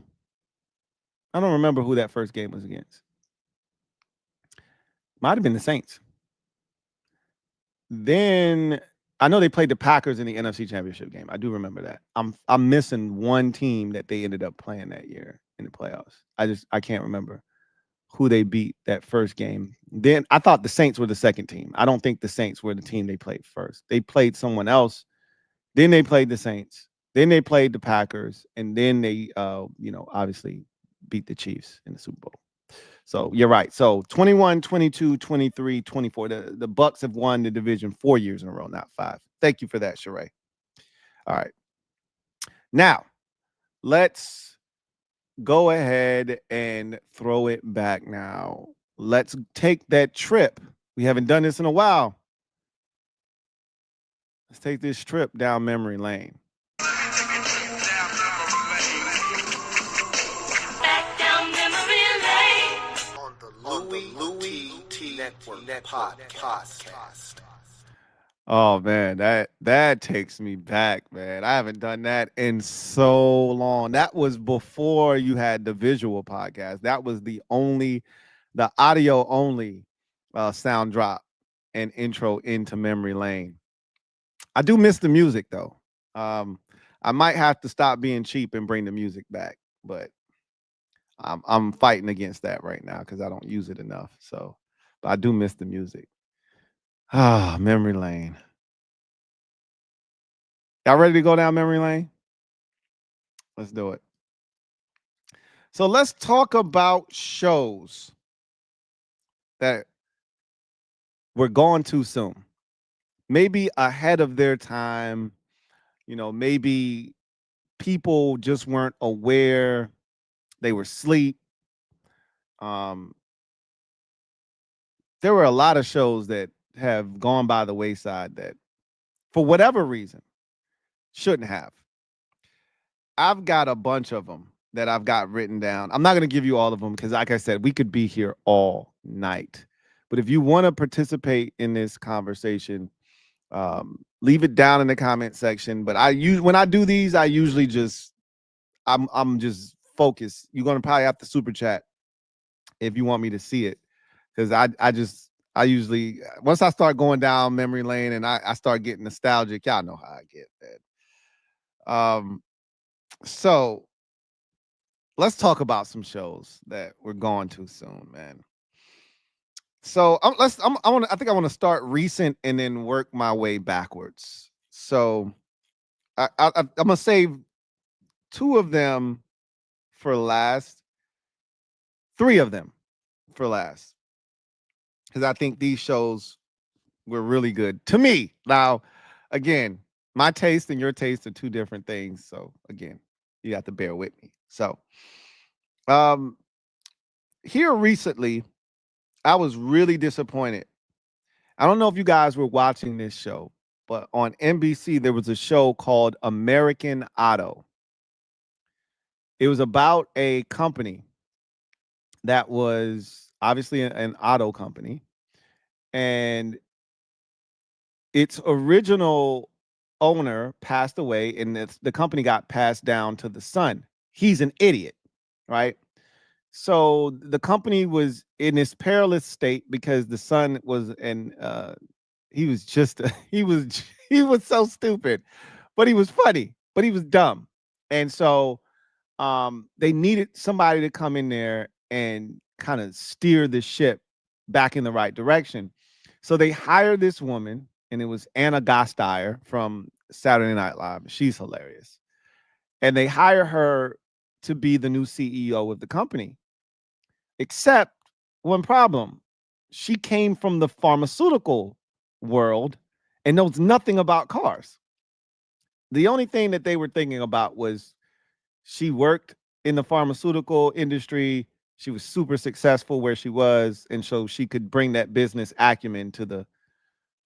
I don't remember who that first game was against. Might have been the Saints. Then I know they played the Packers in the NFC Championship game. I do remember that. I'm missing one team that they ended up playing that year in the playoffs. I can't remember who they beat that first game. Then I thought the Saints were the second team. I don't think the Saints were the team they played first. They played someone else. Then they played the Saints. Then they played the Packers, and then they obviously beat the Chiefs in the Super Bowl. So you're right. So 21, 22, 23, 24. The Bucs have won the division 4 years in a row, not 5. Thank you for that, Sheree. All right. Now, let's go ahead and throw it back now. Let's take that trip. We haven't done this in a while. Let's take this trip down memory lane. Podcast. Oh man, that takes me back, man. I haven't done that in so long. That was before you had the visual podcast. That was the audio only sound drop and intro into memory lane. I do miss the music though. Um, I might have to stop being cheap and bring the music back, but I'm fighting against that right now because I don't use it enough. So, but I do miss the music. Ah, memory lane. Y'all ready to go down memory lane? Let's do it. So let's talk about shows that were gone too soon. Maybe ahead of their time. Maybe people just weren't aware. They were asleep. Um, there were a lot of shows that have gone by the wayside that, for whatever reason, shouldn't have. I've got a bunch of them that I've got written down. I'm not going to give you all of them because, like I said, we could be here all night. But if you want to participate in this conversation, leave it down in the comment section. But when I do these, I usually I'm just focused. You're gonna probably have to super chat if you want me to see it, because I usually, once I start going down memory lane and I start getting nostalgic, y'all know how I get, man. So let's talk about some shows that were gone too soon, man. So I think I want to start recent and then work my way backwards. So I'm gonna save two of them for last, three of them for last, because I think these shows were really good to me. Now, again, my taste and your taste are two different things. So again, you have to bear with me. So, um, here recently, I was really disappointed. I don't know if you guys were watching this show, but on NBC there was a show called American Auto. It was about a company that was obviously an auto company, and its original owner passed away, and the company got passed down to the son. He's an idiot, right? So the company was in this perilous state because the son was he was just he was so stupid, but he was funny, but he was dumb. And so they needed somebody to come in there and kind of steer the ship back in the right direction. So they hired this woman, and it was Anna Gasteyer from Saturday Night Live. She's hilarious. And they hire her to be the new CEO of the company. Except one problem. She came from the pharmaceutical world and knows nothing about cars. The only thing that they were thinking about was she worked in the pharmaceutical industry. She was super successful where she was, and so she could bring that business acumen to the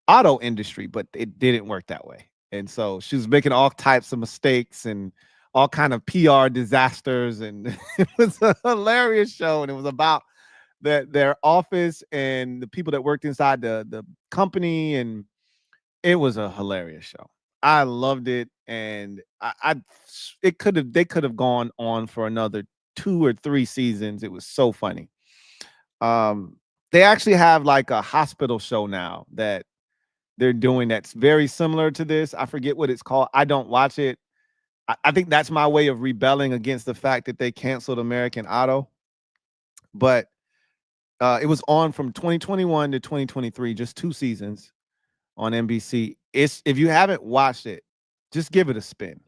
auto industry, but it didn't work that way. And so she was making all types of mistakes and all kind of PR disasters, and it was a hilarious show, and it was about their office and the people that worked inside the company, and it was a hilarious show. I loved it, and they could have gone on for another 2 or 3 seasons. It was so funny. Um, they actually have like a hospital show now that they're doing that's very similar to this. I forget what it's called. I don't watch it. I think that's my way of rebelling against the fact that they canceled American Auto. But it was on from 2021 to 2023, just 2 seasons on NBC. If you haven't watched it, just give it a spin.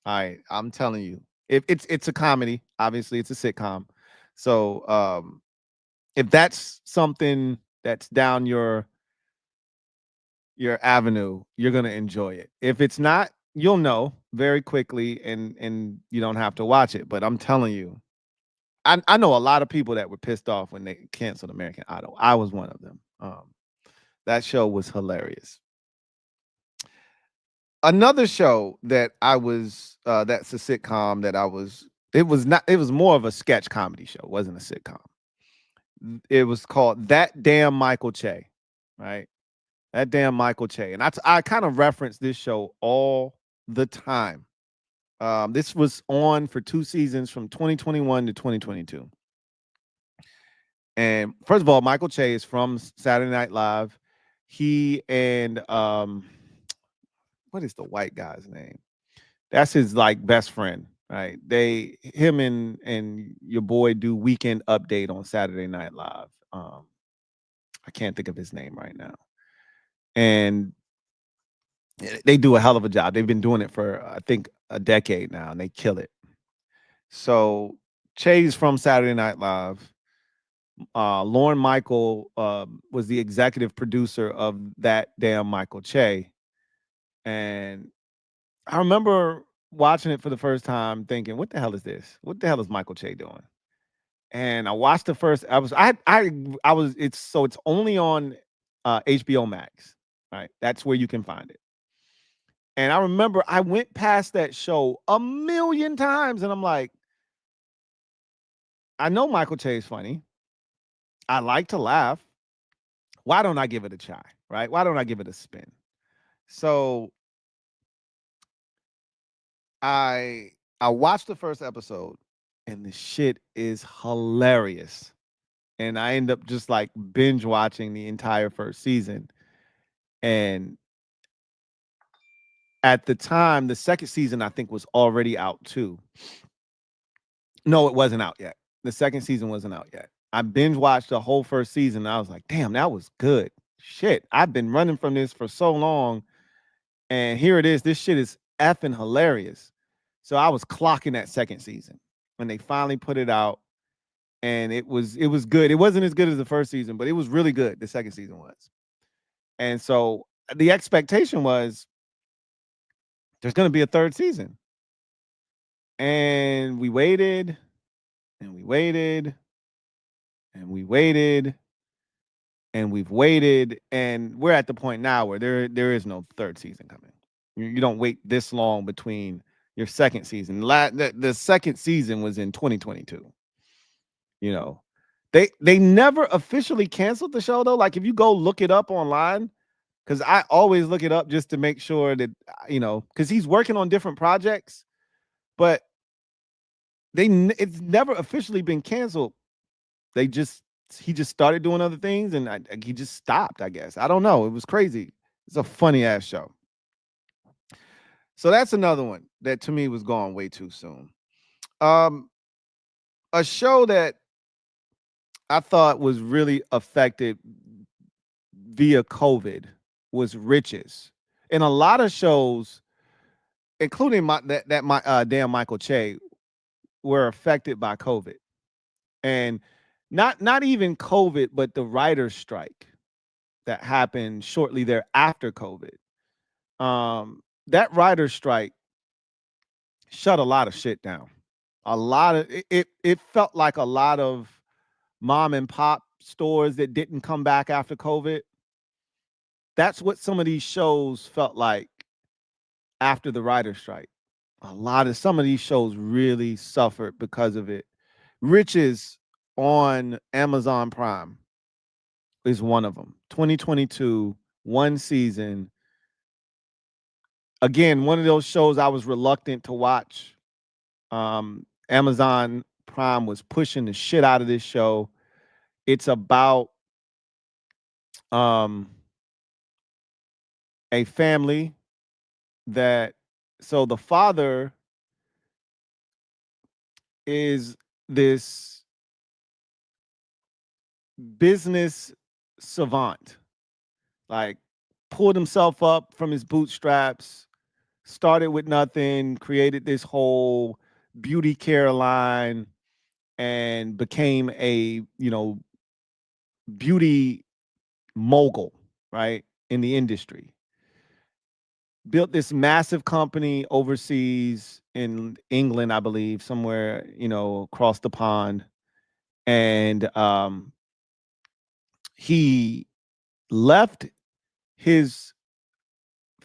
All right, I'm telling you, if it's a comedy, obviously it's a sitcom. So if that's something that's down your avenue, you're gonna enjoy it. If it's not, you'll know very quickly, and you don't have to watch it. But I'm telling you, I know a lot of people that were pissed off when they canceled American Idol. I was one of them. That show was hilarious. Another show that I was that's a sitcom that I was, it was not, it was more of a sketch comedy show. It wasn't a sitcom. It was called That Damn Michael Che, right? That damn Michael Che. And I kind of reference this show all the time. This was on for 2 seasons from 2021 to 2022. And first of all, Michael Che is from Saturday Night Live. He and what is the white guy's name? That's his like best friend, right? Him and your boy do Weekend Update on Saturday Night Live. I can't think of his name right now. And they do a hell of a job. They've been doing it for I think a decade now, and they kill it. So Che's from Saturday Night Live. Lauren Michael was the executive producer of That Damn Michael Che, and I remember watching it for the first time, thinking, "What the hell is this? What the hell is Michael Che doing?" And I watched the first. I was. It's only on HBO Max, right? That's where you can find it. And I remember I went past that show a million times, and I'm like, I know Michael Che is funny. I like to laugh. Why don't I give it a try? Right? Why don't I give it a spin? So I I watched the first episode, and the shit is hilarious. And I end up just like binge watching the entire first season. And at the time, the second season I think was already out too. No, it wasn't out yet. The second season wasn't out yet. I binge watched the whole first season. And I was like, damn, that was good. Shit, I've been running from this for so long. And here it is. This shit is effing hilarious. So I was clocking that second season when they finally put it out. And it was good. It wasn't as good as the first season, but it was really good. The second season was. And so the expectation was there's going to be a third season. And we waited and we waited and we waited and we've waited, and we're at the point now where there is no third season coming. You don't wait this long between your second season. The second season was in 2022. You know, they never officially canceled the show though. Like if you go look it up online, because I always look it up just to make sure that because he's working on different projects, but it's never officially been canceled. He just started doing other things, and he just stopped. I guess I don't know. It was crazy. It's a funny ass show. So that's another one that to me was gone way too soon. A show that I thought was really affected via COVID was Riches. And a lot of shows, including my damn Michael Che, were affected by COVID. And not even COVID, but the writer's strike that happened shortly thereafter COVID. That writer's strike shut a lot of shit down. A lot of it felt like a lot of mom and pop stores that didn't come back after COVID. That's what some of these shows felt like after the writer's strike. Some of these shows really suffered because of it. Riches on Amazon Prime is one of them. 2022, one season. Again, one of those shows I was reluctant to watch. Amazon Prime was pushing the shit out of this show. It's about a family so the father is this business savant, like pulled himself up from his bootstraps, started with nothing, created this whole beauty care line, and became a beauty mogul, right, in the industry. Built this massive company overseas in England, I believe, somewhere across the pond, and he left his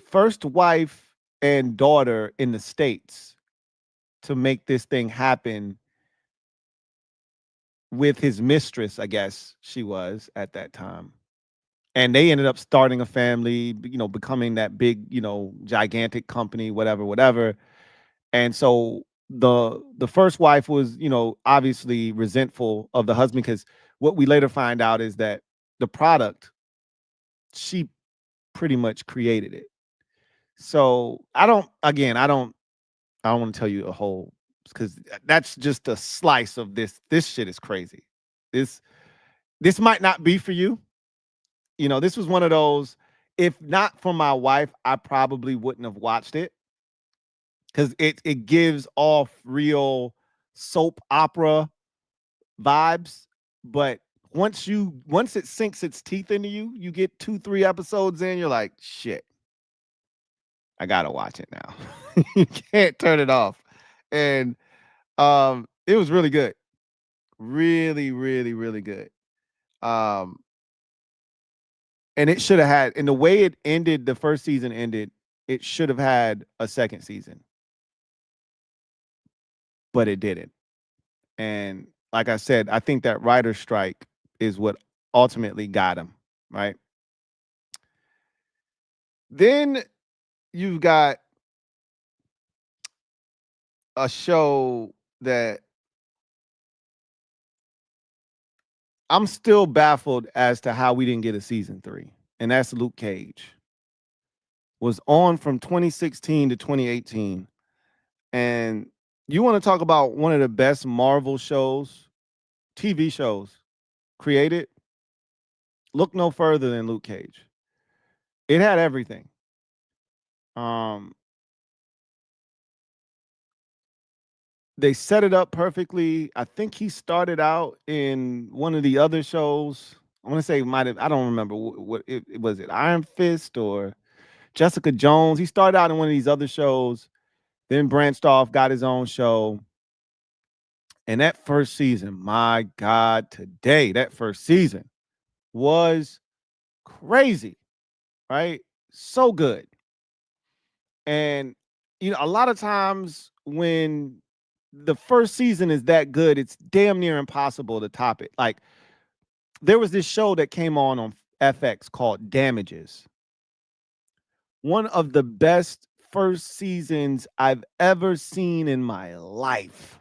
first wife and daughter in the States to make this thing happen with his mistress, I guess she was at that time. And they ended up starting a family, becoming that big, gigantic company, whatever, whatever. And so the first wife was, obviously resentful of the husband, because what we later find out is that the product, she pretty much created it. So I don't want to tell you a whole, because that's just a slice of this. This shit is crazy. This this might not be for you. This was one of those, if not for my wife, I probably wouldn't have watched it, because it gives off real soap opera vibes. But once it sinks its teeth into you, you get 2-3 episodes in, you're like, shit, I gotta watch it now. You can't turn it off. And it was really good. Really, really, really good. Um, and it should have had, and the way it ended, the first season ended, it should have had a second season, but it didn't. And like I said, I think that writer strike is what ultimately got him, right? Then you've got a show that I'm still baffled as to how we didn't get a season 3, and that's Luke Cage. Was on from 2016 to 2018. And you want to talk about one of the best Marvel shows, TV shows created? Look no further than Luke Cage. It had everything. Um, they set it up perfectly. I think he started out in one of the other shows. I want to say might have. I don't remember what it was. It Iron Fist or Jessica Jones. He started out in one of these other shows, then branched off, got his own show. And that first season, my God, that first season was crazy, right? So good. And a lot of times when the first season is that good, it's damn near impossible to top it. Like, there was this show that came on FX called Damages. One of the best first seasons I've ever seen in my life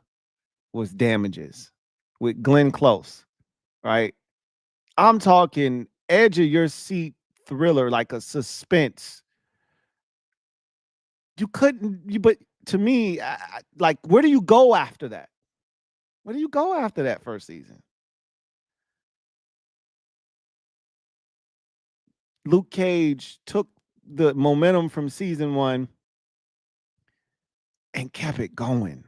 was Damages with Glenn Close, right? I'm talking edge of your seat thriller, like a suspense. But to me, like, where do you go after that? Where do you go after that first season? Luke Cage took the momentum from season 1 and kept it going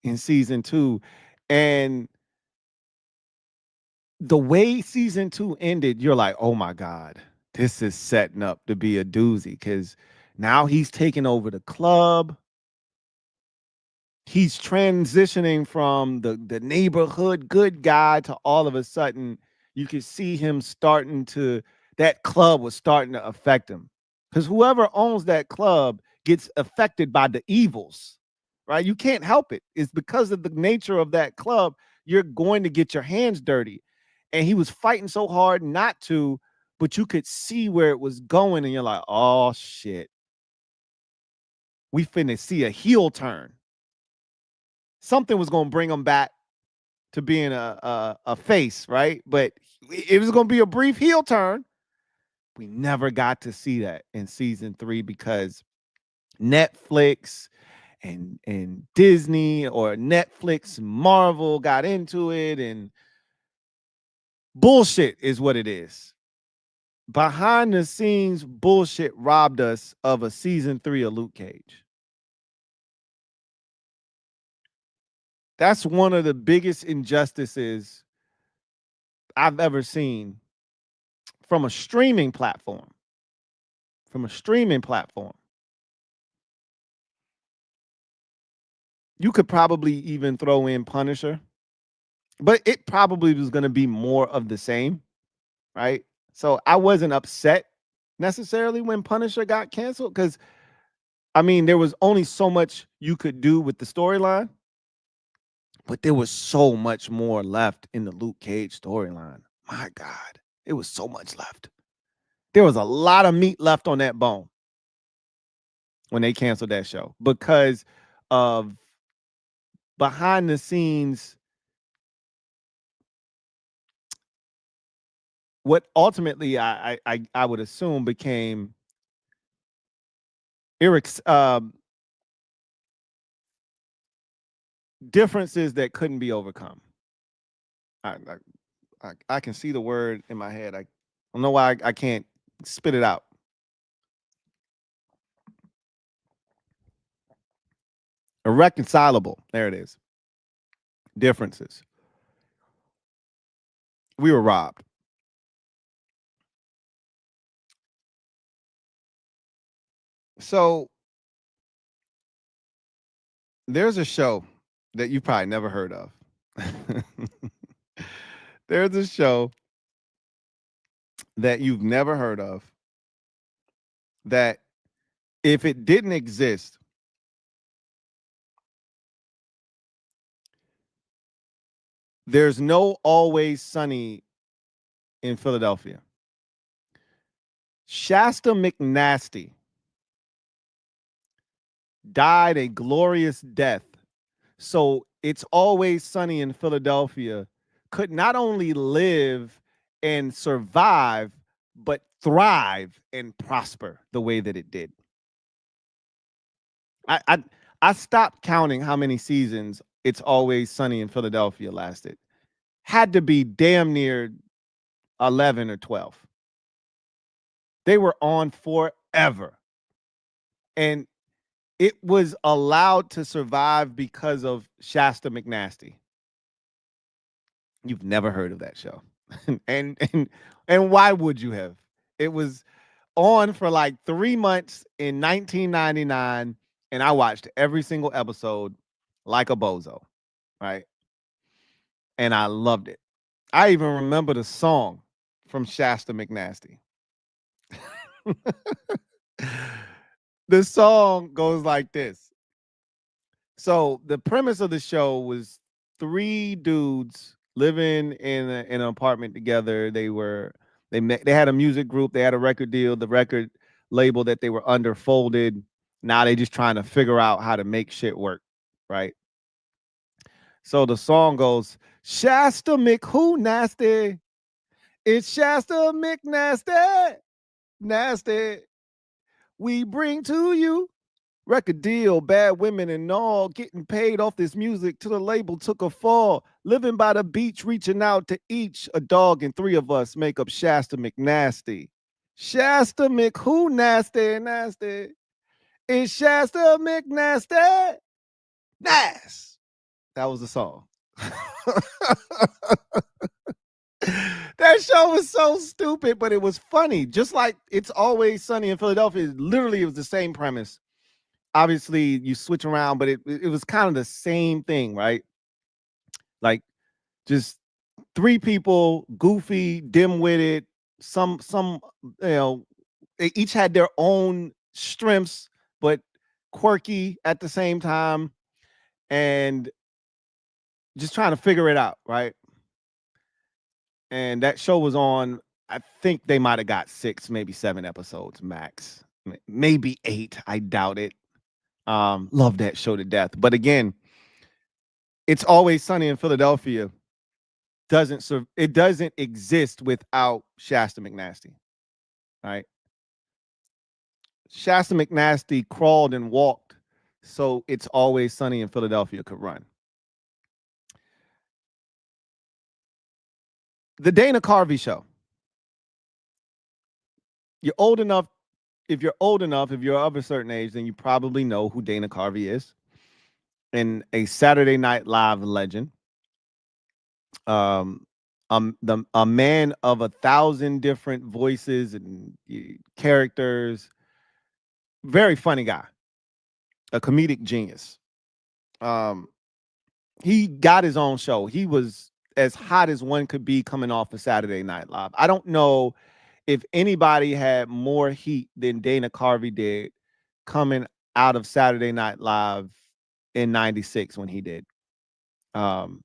in season 2. And the way season 2 ended, you're like, oh my God, this is setting up to be a doozy, because now he's taking over the club. He's transitioning from the neighborhood good guy to, all of a sudden, you could see him that club was starting to affect him, because whoever owns that club gets affected by the evils, right? You can't help it. It's because of the nature of that club. You're going to get your hands dirty. And he was fighting so hard not to, but you could see where it was going, and you're like, oh shit, we finna see a heel turn. Something was going to bring him back to being a face, right? But it was going to be a brief heel turn. We never got to see that in season 3, because Netflix and Disney, or Netflix and Marvel, got into it, and bullshit is what it is. Behind the scenes bullshit robbed us of a season 3 of Luke Cage. That's one of the biggest injustices I've ever seen from a streaming platform. You could probably even throw in Punisher, but it probably was going to be more of the same, right? So I wasn't upset necessarily when Punisher got canceled, because I mean, there was only so much you could do with the storyline. But there was so much more left in the Luke Cage storyline. My God, it was so much left. There was a lot of meat left on that bone when they canceled that show because of behind the scenes, what ultimately I would assume became differences that couldn't be overcome. I can see the word in my head. I don't know why I can't spit it out. Irreconcilable. There it is. Differences. We were robbed. So there's a show that you probably never heard of. There's a show that you've never heard of that if it didn't exist, there's no Always Sunny in Philadelphia. Shasta McNasty died a glorious death. So It's Always Sunny in Philadelphia could not only live and survive, but thrive and prosper the way that it did. I stopped counting how many seasons It's Always Sunny in Philadelphia lasted. Had to be damn near 11 or 12. They were on forever. And it was allowed to survive because of Shasta McNasty. You've never heard of that show. and why would you have? It was on for like 3 months in 1999, and I watched every single episode like a bozo, right? And I loved it. I even remember the song from Shasta McNasty. The song goes like this. So the premise of the show was 3 dudes living in an apartment together. They had a music group, they had a record deal, the record label that they were under folded. Now they just trying to figure out how to make shit work, right? So the song goes, Shasta McWho nasty. It's Shasta McNasty. Nasty. We bring to you record deal, bad women and all, getting paid off this music till the label took a fall. Living by the beach, reaching out to each a dog, and 3 of us make up Shasta McNasty. Shasta McWho nasty, nasty. It's Shasta McNasty. Nice. That was the song. That show was so stupid, but it was funny. Just like It's Always Sunny in Philadelphia. Literally, it was the same premise. Obviously, you switch around, but it was kind of the same thing, right? Like just 3 people, goofy, dim-witted, some they each had their own strengths, but quirky at the same time, and just trying to figure it out, right? And that show was on, I think they might have got 6, maybe 7 episodes max. Maybe 8, I doubt it. Love that show to death. But again, It's Always Sunny in Philadelphia doesn't exist without Shasta McNasty. Right? Shasta McNasty crawled and walked so It's Always Sunny in Philadelphia could run. The Dana Carvey show. You're old enough. If you're of a certain age, then you probably know who Dana Carvey is. And a Saturday Night Live legend. A man of 1,000 different voices and characters. Very funny guy. A comedic genius. He got his own show. He was as hot as one could be coming off of Saturday Night Live. I don't know if anybody had more heat than Dana Carvey did coming out of Saturday Night Live in 96 when he did. Um,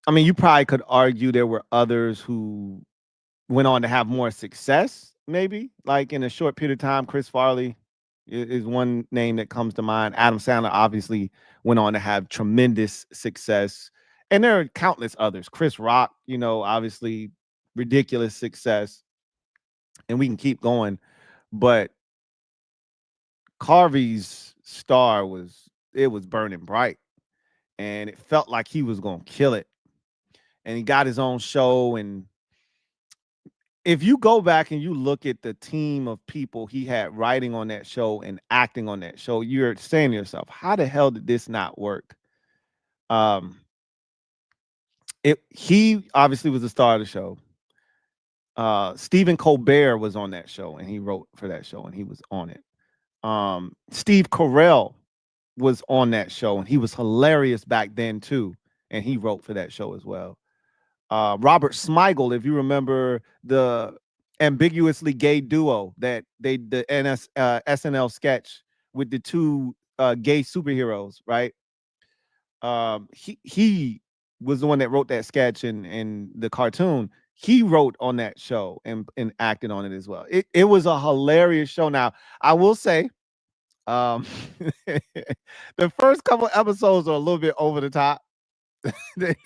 I mean, you probably could argue there were others who went on to have more success, maybe like in a short period of time. Chris Farley is one name that comes to mind. Adam Sandler obviously went on to have tremendous success, and there are countless others. Chris Rock, obviously ridiculous success, and we can keep going. But Carvey's star was burning bright, and it felt like he was gonna kill it. And he got his own show, and if you go back and you look at the team of people he had writing on that show and acting on that show, you're saying to yourself, how the hell did this not work? He obviously was the star of the show. Stephen Colbert was on that show, and he wrote for that show, and he was on it. Steve Carell was on that show, and he was hilarious back then too, and he wrote for that show as well. Robert Smigel, if you remember the ambiguously gay duo that the SNL sketch with the two gay superheroes, right? He was the one that wrote that sketch and the cartoon. He wrote on that show and acted on it as well. It was a hilarious show. Now, I will say, um, the first couple episodes are a little bit over the top.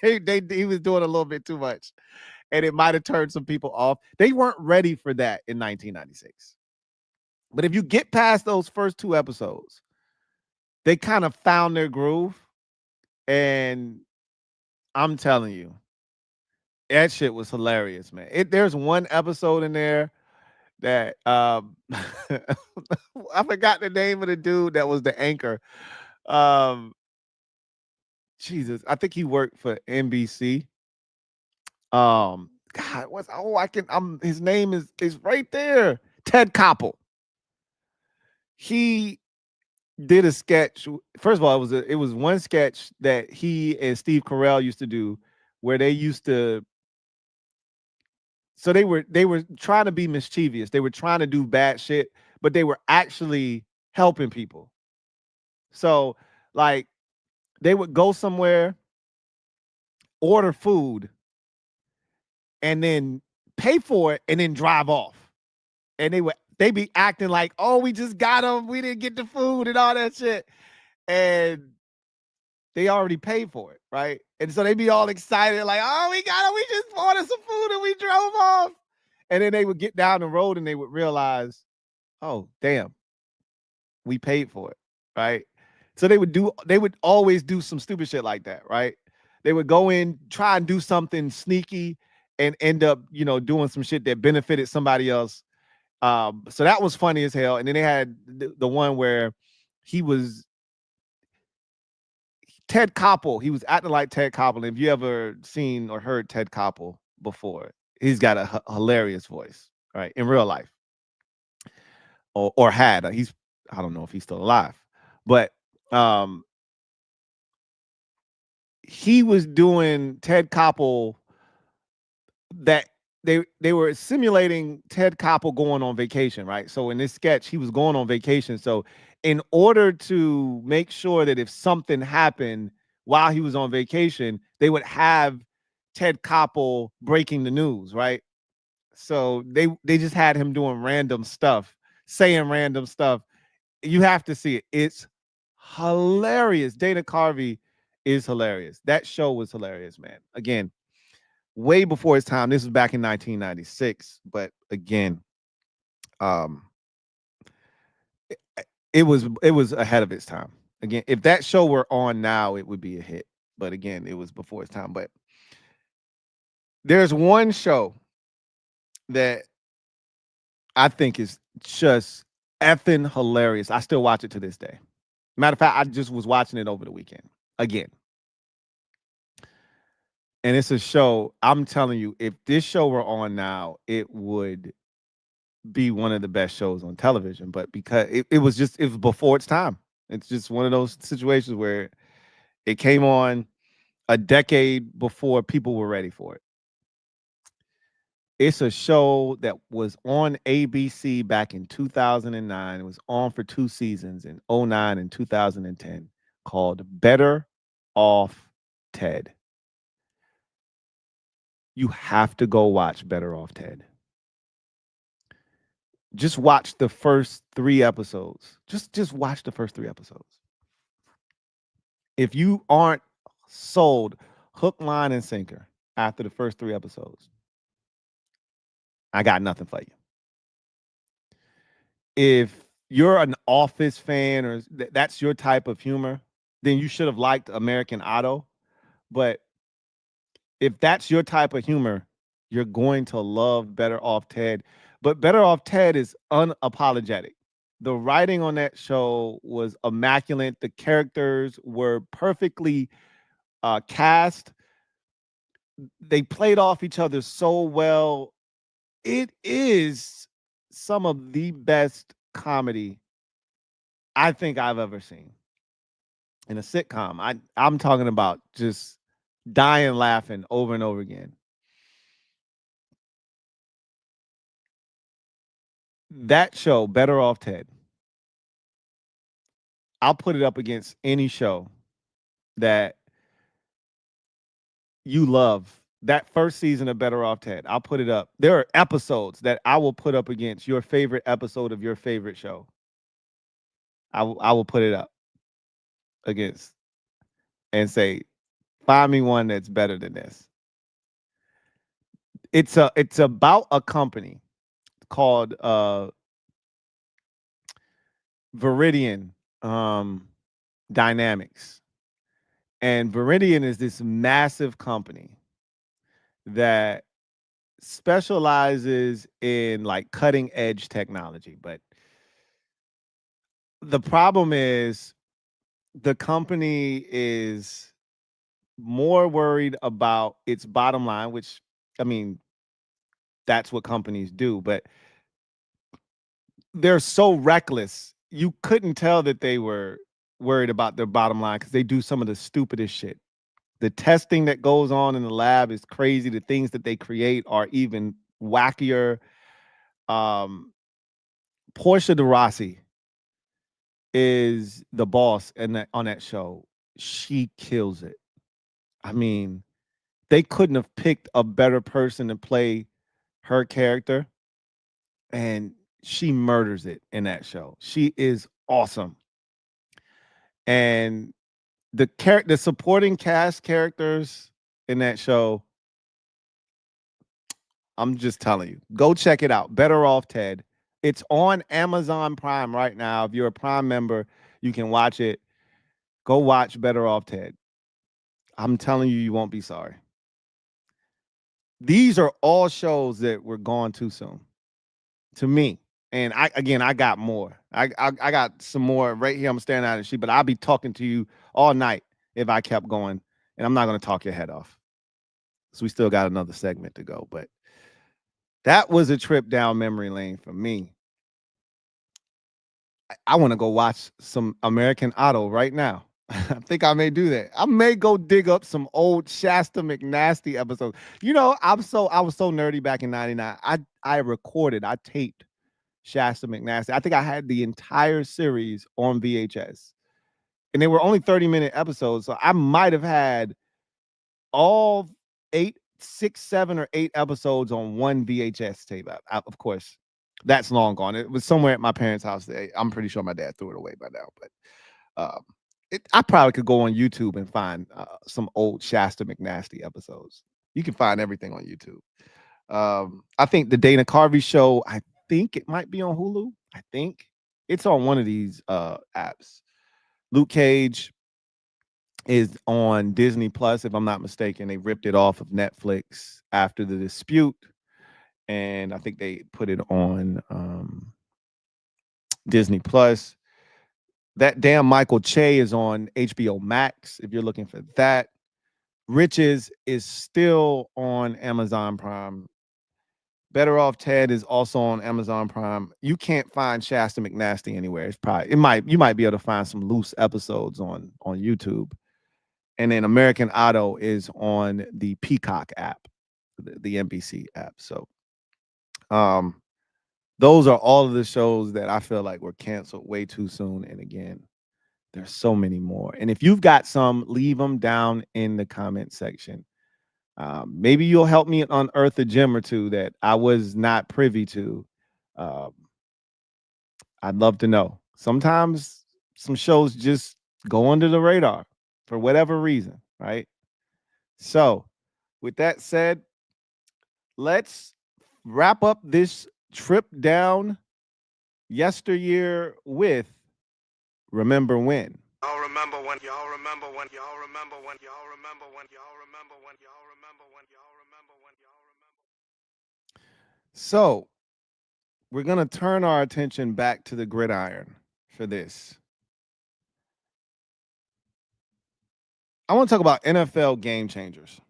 He was doing a little bit too much, and it might have turned some people off. They weren't ready for that in 1996. But if you get past those first two episodes, they kind of found their groove, and I'm telling you, that shit was hilarious, man. There's one episode in there that I forgot the name of the dude that was the anchor. Um, Jesus, I think he worked for NBC. God, his name is right there. Ted Koppel. He did a sketch. First of all, it was one sketch that he and Steve Carell used to do where they used to, so they were trying to be mischievous. They were trying to do bad shit, but they were actually helping people. So like they would go somewhere, order food, and then pay for it and then drive off. And they be acting like, oh, we just got them, we didn't get the food and all that shit. And they already paid for it, right? And so they be all excited, like, oh, we got it, we just ordered some food and we drove off. And then they would get down the road and they would realize, oh, damn, we paid for it, right? So they would always do some stupid shit like that, right? They would go in, try and do something sneaky and end up, doing some shit that benefited somebody else. So that was funny as hell. And then they had the one where he was Ted Koppel. He was acting like Ted Koppel. If you ever seen or heard Ted Koppel before, he's got a hilarious voice, right? In real life, or had. I don't know if he's still alive, but he was doing Ted Koppel that they were simulating Ted Koppel going on vacation, right? So in this sketch, he was going on vacation. So in order to make sure that if something happened while he was on vacation, they would have Ted Koppel breaking the news, right? So they just had him doing random stuff, saying random stuff. You have to see it. It's hilarious. Dana Carvey is hilarious. That show was hilarious, man. Again, way before its time. This was back in 1996, but again, um, it was ahead of its time. Again, if that show were on now, it would be a hit. But again, it was before its time. But there's one show that I think is just effing hilarious. I still watch it to this day. Matter of fact, I just was watching it over the weekend again. And it's a show, I'm telling you, if this show were on now, it would be one of the best shows on television. But because it was before its time. It's just one of those situations where it came on a decade before people were ready for it. It's a show that was on ABC back in 2009. It was on for 2 seasons in 2009 and 2010 called Better Off Ted. You have to go watch Better Off Ted. Just watch the first 3 episodes. Just watch the first 3 episodes. If you aren't sold hook, line, and sinker after the first 3 episodes, I got nothing for you. If you're an Office fan or that's your type of humor, then you should have liked American Idol. But if that's your type of humor, you're going to love Better Off Ted. But Better Off Ted is unapologetic. The writing on that show was immaculate. The characters were perfectly cast. They played off each other so well. It is some of the best comedy I think I've ever seen in a sitcom. I'm talking about just dying laughing over and over again. That show, Better Off Ted, I'll put it up against any show that you love. That first season of Better Off Ted, I'll put it up. There are episodes that I will put up against your favorite episode of your favorite show. I will put it up against and say, find me one that's better than this. It's about a company called Viridian Dynamics. And Viridian is this massive company that specializes in like cutting edge technology. But the problem is the company is more worried about its bottom line, which, I mean, that's what companies do, but they're so reckless. You couldn't tell that they were worried about their bottom line because they do some of the stupidest shit. The testing that goes on in the lab is crazy. The things that they create are even wackier. Portia de Rossi is the boss on that show. She kills it. I mean, they couldn't have picked a better person to play her character, and she murders it in that show. She is awesome. And the supporting cast characters in that show, I'm just telling you, go check it out. Better Off Ted. It's on Amazon Prime right now. If you're a Prime member, you can watch it. Go watch Better Off Ted. I'm telling you, you won't be sorry. These are all shows that were gone too soon, to me. And I got more. I got some more right here. I'm staring at it, but I'll be talking to you all night if I kept going. And I'm not going to talk your head off. So we still got another segment to go. But that was a trip down memory lane for me. I want to go watch some American Idol right now. I think I may do that. I may go dig up some old Shasta McNasty episodes. You know, I was so nerdy back in '99. I taped Shasta McNasty. I think I had the entire series on VHS. And they were only 30-minute episodes. So I might have had all 6, 7, or 8 episodes on one VHS tape. Of course, that's long gone. It was somewhere at my parents' house. I'm pretty sure my dad threw it away by now. But I probably could go on YouTube and find some old Shasta McNasty episodes. You can find everything on YouTube. I think the Dana Carvey show, I think it might be on Hulu. I think it's on one of these apps. Luke Cage is on Disney Plus, if I'm not mistaken. They ripped it off of Netflix after the dispute, and I think they put it on Disney Plus. That damn Michael Che is on HBO Max if you're looking for that. Riches is still on Amazon Prime. Better Off Ted is also on Amazon Prime. You can't find Shasta McNasty anywhere. You might be able to find some loose episodes on YouTube. And then American Idol is on the Peacock app, the NBC app. So those are all of the shows that I feel like were canceled way too soon. And again, There's so many more. And if you've got some, leave them down in the comment section. Maybe you'll help me unearth a gem or two that I was not privy to. Um, I'd love to know. Sometimes some shows just go under the radar for whatever reason, right? So, with that said, let's wrap up this trip down yesteryear with Remember When. Y'all remember when, y'all remember when, y'all remember when, y'all remember when, y'all remember when, y'all remember when, y'all remember when, y'all remember. So, we're going to turn our attention back to the gridiron for this. I want to talk about NFL game changers.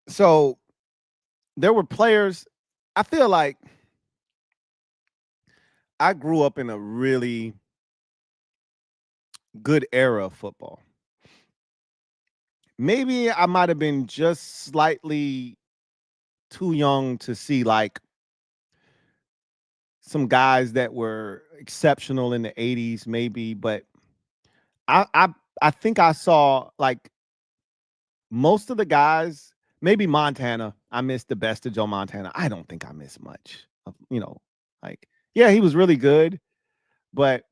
So, there were players. I feel like I grew up in a really good era of football. Maybe I might have been just slightly too young to see like some guys that were exceptional in the 80s maybe, but I I I think I saw like most of the guys, maybe Montana. I missed the best of Joe Montana. I don't think I missed much. Like yeah, he was really good, but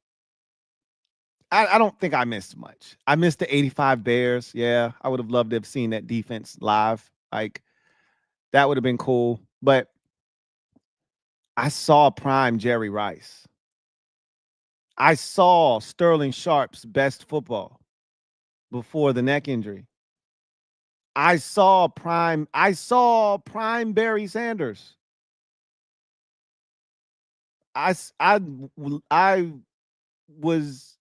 I don't think I missed much. I missed the 85 Bears. Yeah, I would have loved to have seen that defense live. Like that would have been cool. But I saw prime Jerry Rice. I saw Sterling Sharp's best football before the neck injury. I saw prime Barry Sanders. I was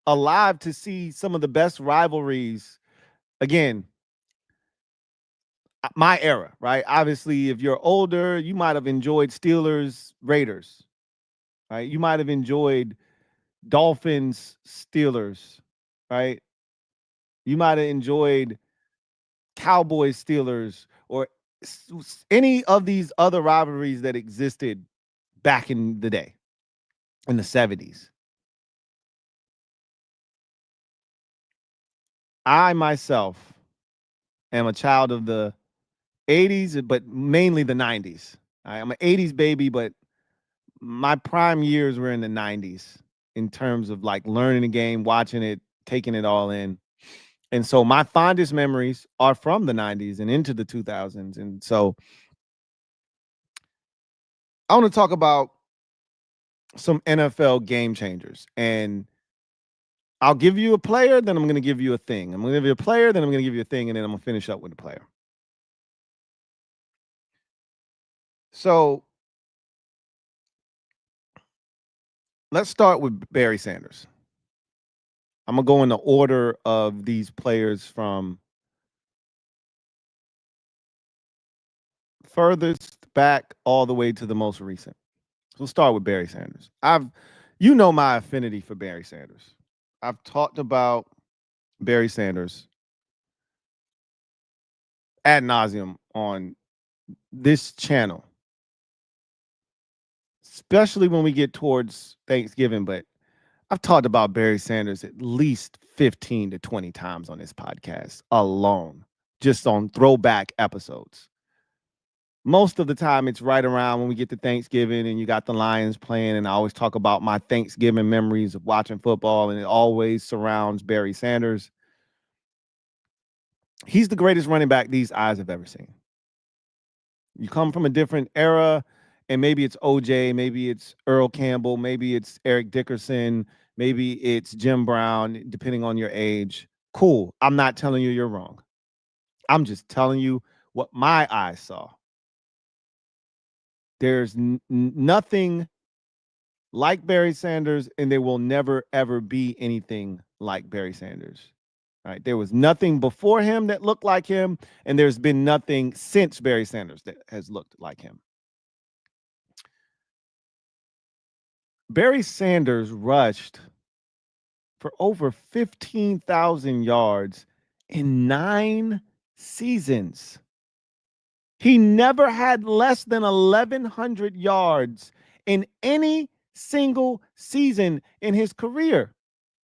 alive to see some of the best rivalries. Again, my era, right? Obviously, if you're older, you might have enjoyed Steelers Raiders, right? You might have enjoyed Dolphins Steelers, right? You might have enjoyed Cowboys Steelers or any of these other rivalries that existed back in the day in the 70s. I myself am a child of the 80s, but mainly the 90s. I'm an 80s baby, but my prime years were in the 90s in terms of like learning the game, watching it, taking it all in. And so my fondest memories are from the 90s and into the 2000s. And so I want to talk about some NFL game changers. And I'll give you a player, then I'm going to give you a thing. I'm going to give you a player, then I'm going to give you a thing, and then I'm going to finish up with the player. So let's start with Barry Sanders. I'm going to go in the order of these players from furthest back all the way to the most recent. So we'll start with Barry Sanders. You know my affinity for Barry Sanders. I've talked about Barry Sanders ad nauseum on this channel, especially when we get towards Thanksgiving. But I've talked about Barry Sanders at least 15 to 20 times on this podcast alone, just on throwback episodes. Most of the time, it's right around when we get to Thanksgiving and you got the Lions playing. And I always talk about my Thanksgiving memories of watching football, and it always surrounds Barry Sanders. He's the greatest running back these eyes have ever seen. You come from a different era, and maybe it's OJ, maybe it's Earl Campbell, maybe it's Eric Dickerson, maybe it's Jim Brown, depending on your age. Cool. I'm not telling you you're wrong. I'm just telling you what my eyes saw. There's nothing like Barry Sanders, and there will never, ever be anything like Barry Sanders. Right? There was nothing before him that looked like him, and there's been nothing since Barry Sanders that has looked like him. Barry Sanders rushed for over 15,000 yards in 9 seasons. He never had less than 1,100 yards in any single season in his career.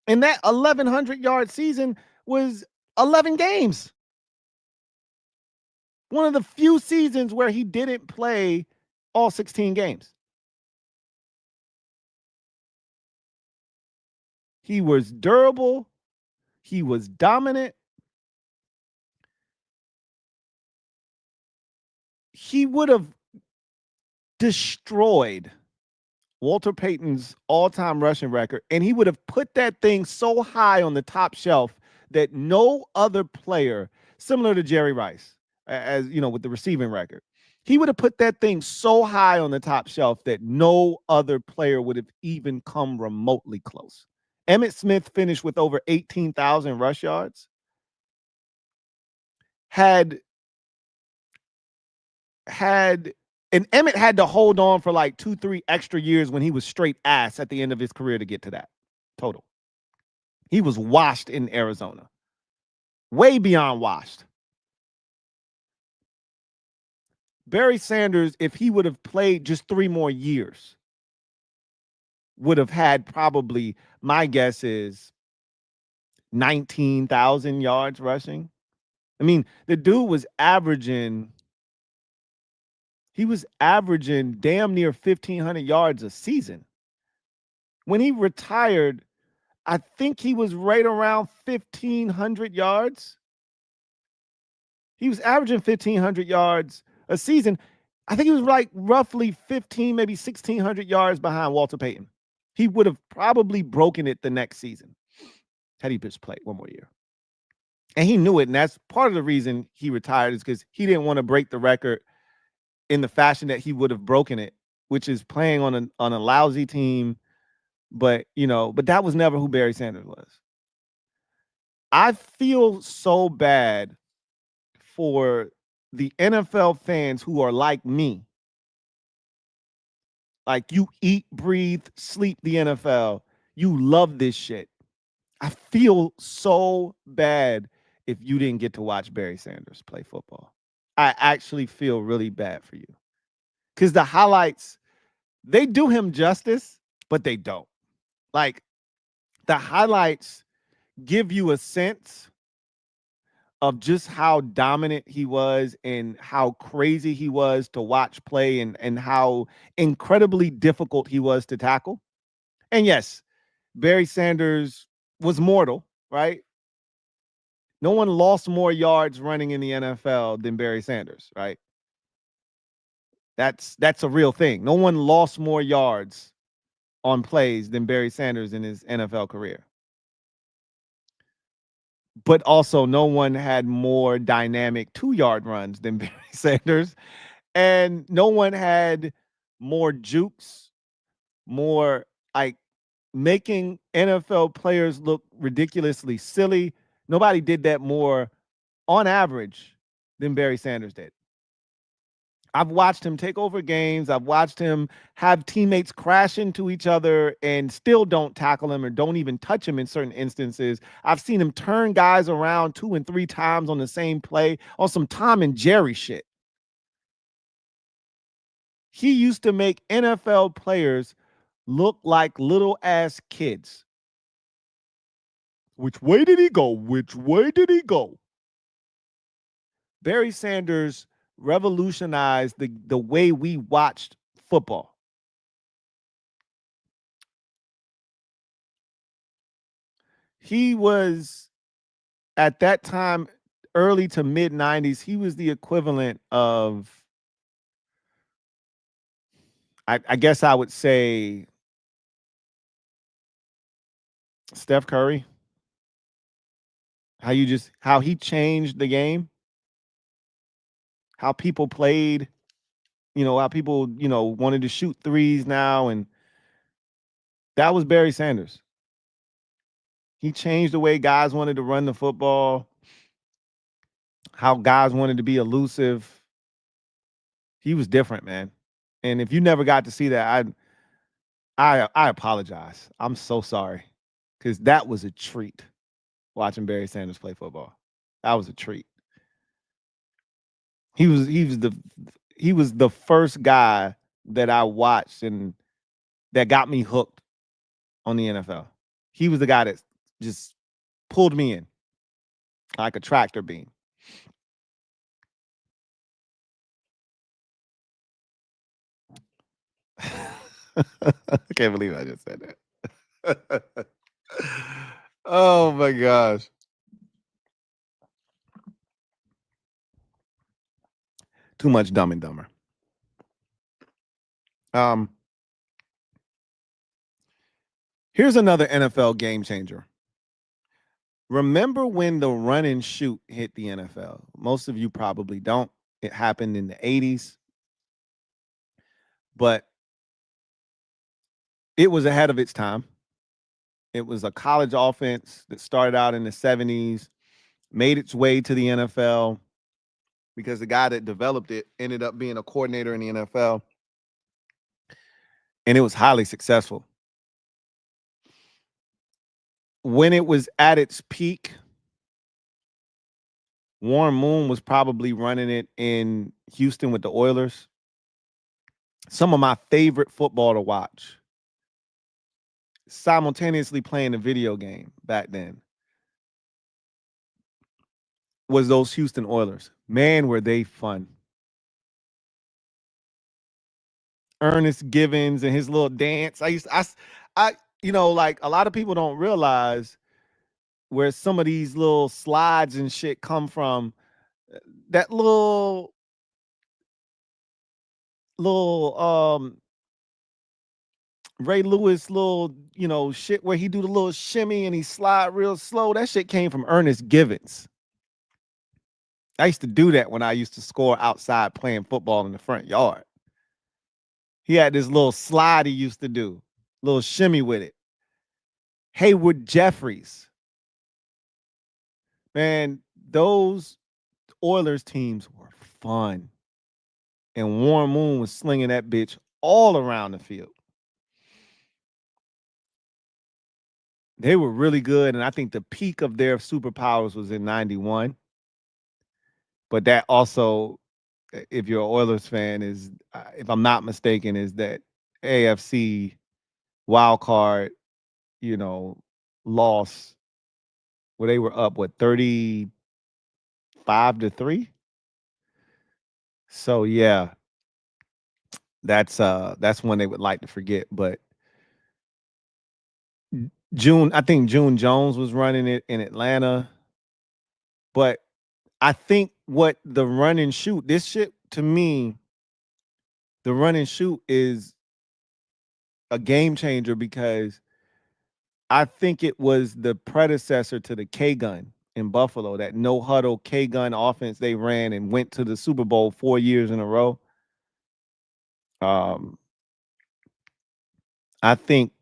And that 1,100-yard season was 11 games. One of the few seasons where he didn't play all 16 games. He was durable. He was dominant. He would have destroyed Walter Payton's all-time rushing record, and he would have put that thing so high on the top shelf that no other player, similar to Jerry Rice, as you know, with the receiving record, he would have put that thing so high on the top shelf that no other player would have even come remotely close. Emmitt Smith finished with over 18,000 rush yards. And Emmitt had to hold on for like 2-3 extra years when he was straight ass at the end of his career to get to that total. He was washed in Arizona. Way beyond washed. Barry Sanders, if he would have played just 3 more years, would have had probably, my guess is, 19,000 yards rushing. I mean, the dude was averaging damn near 1,500 yards a season. When he retired, I think he was right around 1,500 yards. He was averaging 1,500 yards a season. I think he was like roughly 15, maybe 1,600 yards behind Walter Payton. He would have probably broken it the next season had he just played one more year. And he knew it, and that's part of the reason he retired, is because he didn't want to break the record in the fashion that he would have broken it, which is playing on a lousy team. But that was never who Barry Sanders was. I feel so bad for the NFL fans who are like me. Like, you eat, breathe, sleep the NFL. You love this shit. I feel so bad if you didn't get to watch Barry Sanders play football. I actually feel really bad for you. Because the highlights, they do him justice, but they don't. Like, the highlights give you a sense of just how dominant he was and how crazy he was to watch play, and how incredibly difficult he was to tackle. And yes, Barry Sanders was mortal, right? No one lost more yards running in the NFL than Barry Sanders, right? That's a real thing. No one lost more yards on plays than Barry Sanders in his NFL career. But also, no one had more dynamic 2-yard runs than Barry Sanders. And no one had more jukes, more like making NFL players look ridiculously silly. Nobody did that more on average than Barry Sanders did. I've watched him take over games. I've watched him have teammates crash into each other and still don't tackle him or don't even touch him in certain instances. I've seen him turn guys around 2 and 3 times on the same play on some Tom and Jerry shit. He used to make NFL players look like little ass kids. Which way did he go? Which way did he go? Barry Sanders revolutionized the way we watched football. He was, at that time, early to mid 90s, he was the equivalent of, I guess I would say, Steph Curry. How he changed the game, how people played, how people, wanted to shoot threes now. And that was Barry Sanders. He changed the way guys wanted to run the football, how guys wanted to be elusive. He was different, man. And if you never got to see that, I apologize. I'm so sorry, because that was a treat watching Barry Sanders play football. That was a treat. He was the first guy that I watched and that got me hooked on the NFL. He was the guy that just pulled me in like a tractor beam. I can't believe I just said that. Oh my gosh. Too much Dumb and Dumber. Here's another NFL game changer. Remember when the run and shoot hit the NFL? Most of you probably don't. It happened in the 80s, but it was ahead of its time. It was a college offense that started out in the 70s, made its way to the NFL because the guy that developed it ended up being a coordinator in the NFL, and it was highly successful. When it was at its peak, Warren Moon was probably running it in Houston with the Oilers. Some of my favorite football to watch, simultaneously playing a video game back then, was those Houston Oilers. Man, were they fun. Ernest Givens and his little dance. I like a lot of people don't realize where some of these little slides and shit come from. That little Ray Lewis little, shit where he do the little shimmy and he slide real slow. That shit came from Ernest Givens. I used to do that when I used to score outside playing football in the front yard. He had this little slide he used to do, little shimmy with it. Hayward Jeffries. Man, those Oilers teams were fun. And Warren Moon was slinging that bitch all around the field. They were really good, and I think the peak of their superpowers was in 91. But that also, if you're an Oilers fan, is, if I'm not mistaken, is that AFC wild card, loss where they were up, 35-3? So yeah, that's one they would like to forget. But I think June Jones was running it in Atlanta. But I think what the run and shoot, this shit to me, the run and shoot is a game changer because I think it was the predecessor to the K-gun in Buffalo, that no huddle K-gun offense they ran and went to the Super Bowl 4 years in a row. I think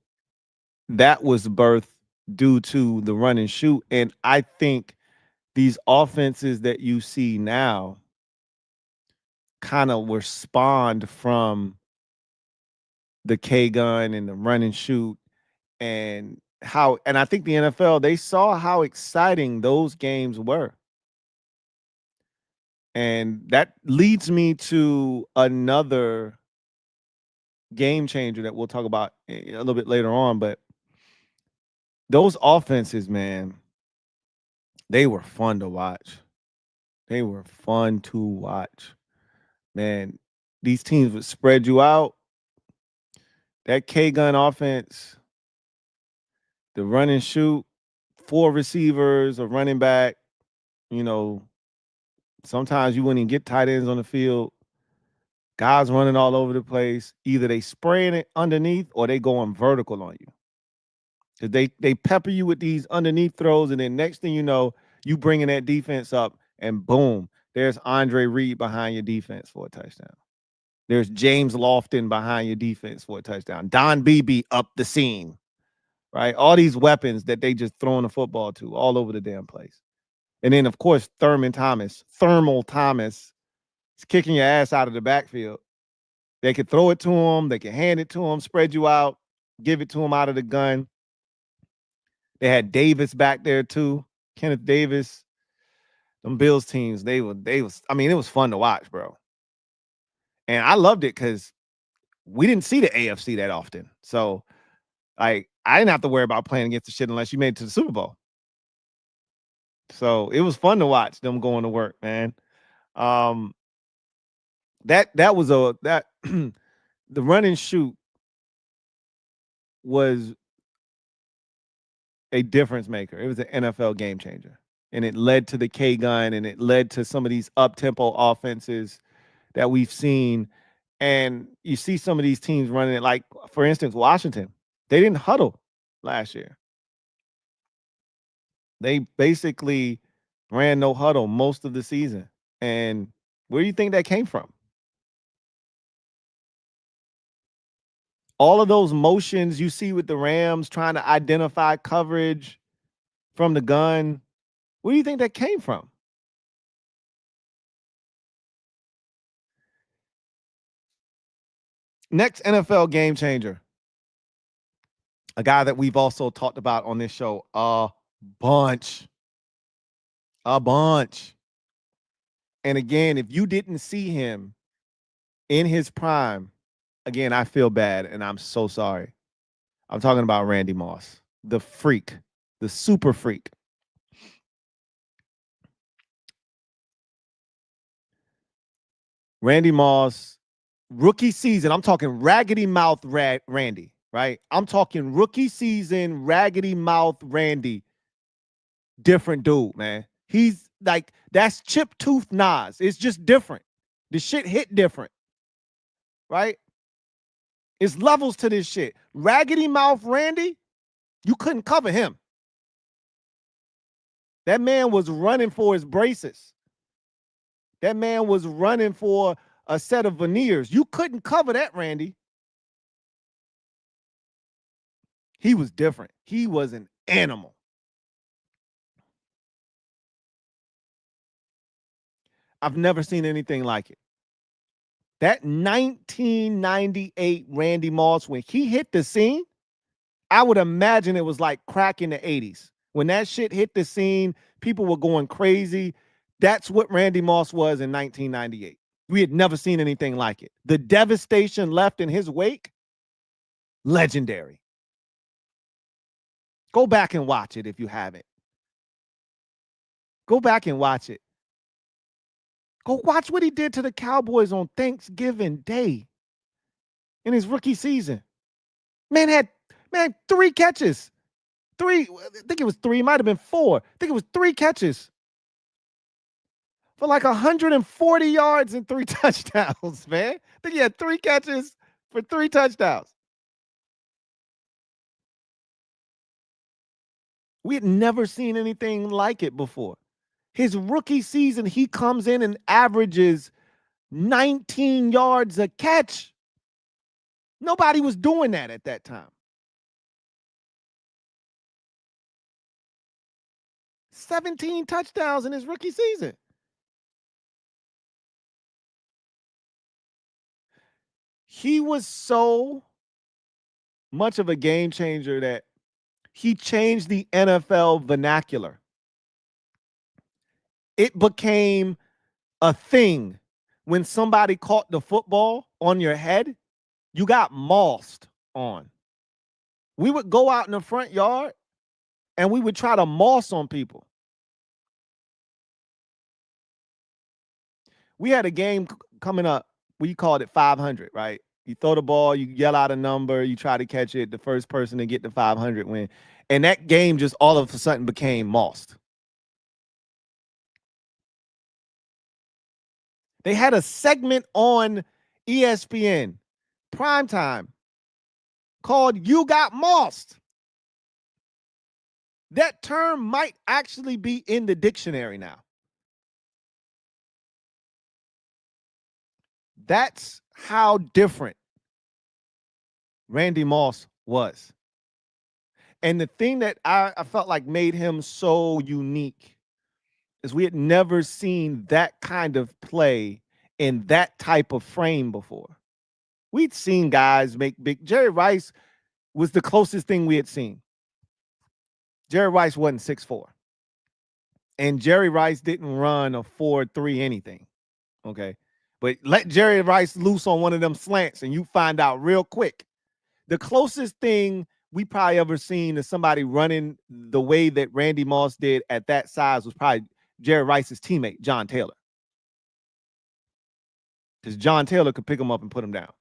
that was birthed due to the run and shoot. And I think these offenses that you see now kind of were spawned from the K-gun and the run and shoot, and I think the NFL, they saw how exciting those games were. And that leads me to another game changer that we'll talk about a little bit later on. But those offenses, man, they were fun to watch. They were fun to watch. Man, these teams would spread you out. That K-gun offense, the run and shoot, 4 receivers, a running back, sometimes you wouldn't even get tight ends on the field. Guys running all over the place. Either they spraying it underneath or they going vertical on you. Because they pepper you with these underneath throws, and then next thing you know, you bringing that defense up, and boom, there's Andre Reed behind your defense for a touchdown. There's James Lofton behind your defense for a touchdown. Don Beebe up the seam, right? All these weapons that they just throwing the football to all over the damn place. And then, of course, Thermal Thomas is kicking your ass out of the backfield. They could throw it to him. They could hand it to him, spread you out, give it to him out of the gun. They had Davis back there too, Kenneth Davis. Them Bills teams, they was. I mean, it was fun to watch, bro. And I loved it because we didn't see the AFC that often. So, like, I didn't have to worry about playing against the shit unless you made it to the Super Bowl. So it was fun to watch them going to work, man. That was that the run and shoot was a difference maker. It was an NFL game changer. And it led to the K gun, and it led to some of these up tempo offenses that we've seen. And you see some of these teams running it, like, for instance, Washington. They didn't huddle last year. They basically ran no huddle most of the season. And where do you think that came from? All of those motions you see with the Rams trying to identify coverage from the gun, where do you think that came from? Next NFL game changer, a guy that we've also talked about on this show a bunch. And again, if you didn't see him in his prime, again, I feel bad and I'm so sorry. I'm talking about Randy Moss, the freak, the super freak. Randy Moss, rookie season. I'm talking raggedy mouth Randy, right? I'm talking rookie season, raggedy mouth Randy. Different dude, man. He's like, that's chip tooth Nas. It's just different. The shit hit different, right? It's levels to this shit. Raggedy mouth Randy, you couldn't cover him. That man was running for his braces. That man was running for a set of veneers. You couldn't cover that, Randy. He was different. He was an animal. I've never seen anything like it. That 1998 Randy Moss, when he hit the scene, I would imagine it was like crack in the 80s. When that shit hit the scene, people were going crazy. That's what Randy Moss was in 1998. We had never seen anything like it. The devastation left in his wake, legendary. Go back and watch it if you haven't. Go back and watch it. Go watch what he did to the Cowboys on Thanksgiving Day in his rookie season. Man had 3 catches. 3, I think it was 3, might have been 4. I think it was 3 catches for like 140 yards and 3 touchdowns, man. I think he had 3 catches for 3 touchdowns. We had never seen anything like it before. His rookie season, he comes in and averages 19 yards a catch. Nobody was doing that at that time. 17 touchdowns in his rookie season. He was so much of a game changer that he changed the NFL vernacular. It became a thing. When somebody caught the football on your head, you got mossed on. We would go out in the front yard and we would try to moss on people. We had a game coming up. We called it 500, right? You throw the ball, you yell out a number, you try to catch it. The first person to get the 500 win. And that game just all of a sudden became mossed. They had a segment on ESPN, primetime, called You Got Mossed. That term might actually be in the dictionary now. That's how different Randy Moss was. And the thing that I felt like made him so unique is we had never seen that kind of play in that type of frame before. We'd seen guys make big. Jerry Rice was the closest thing we had seen. Jerry Rice wasn't 6'4". And Jerry Rice didn't run a 4.3 anything. Okay. But let Jerry Rice loose on one of them slants and you find out real quick. The closest thing we probably ever seen is somebody running the way that Randy Moss did at that size was probably Jerry Rice's teammate, John Taylor. Because John Taylor could pick him up and put him down.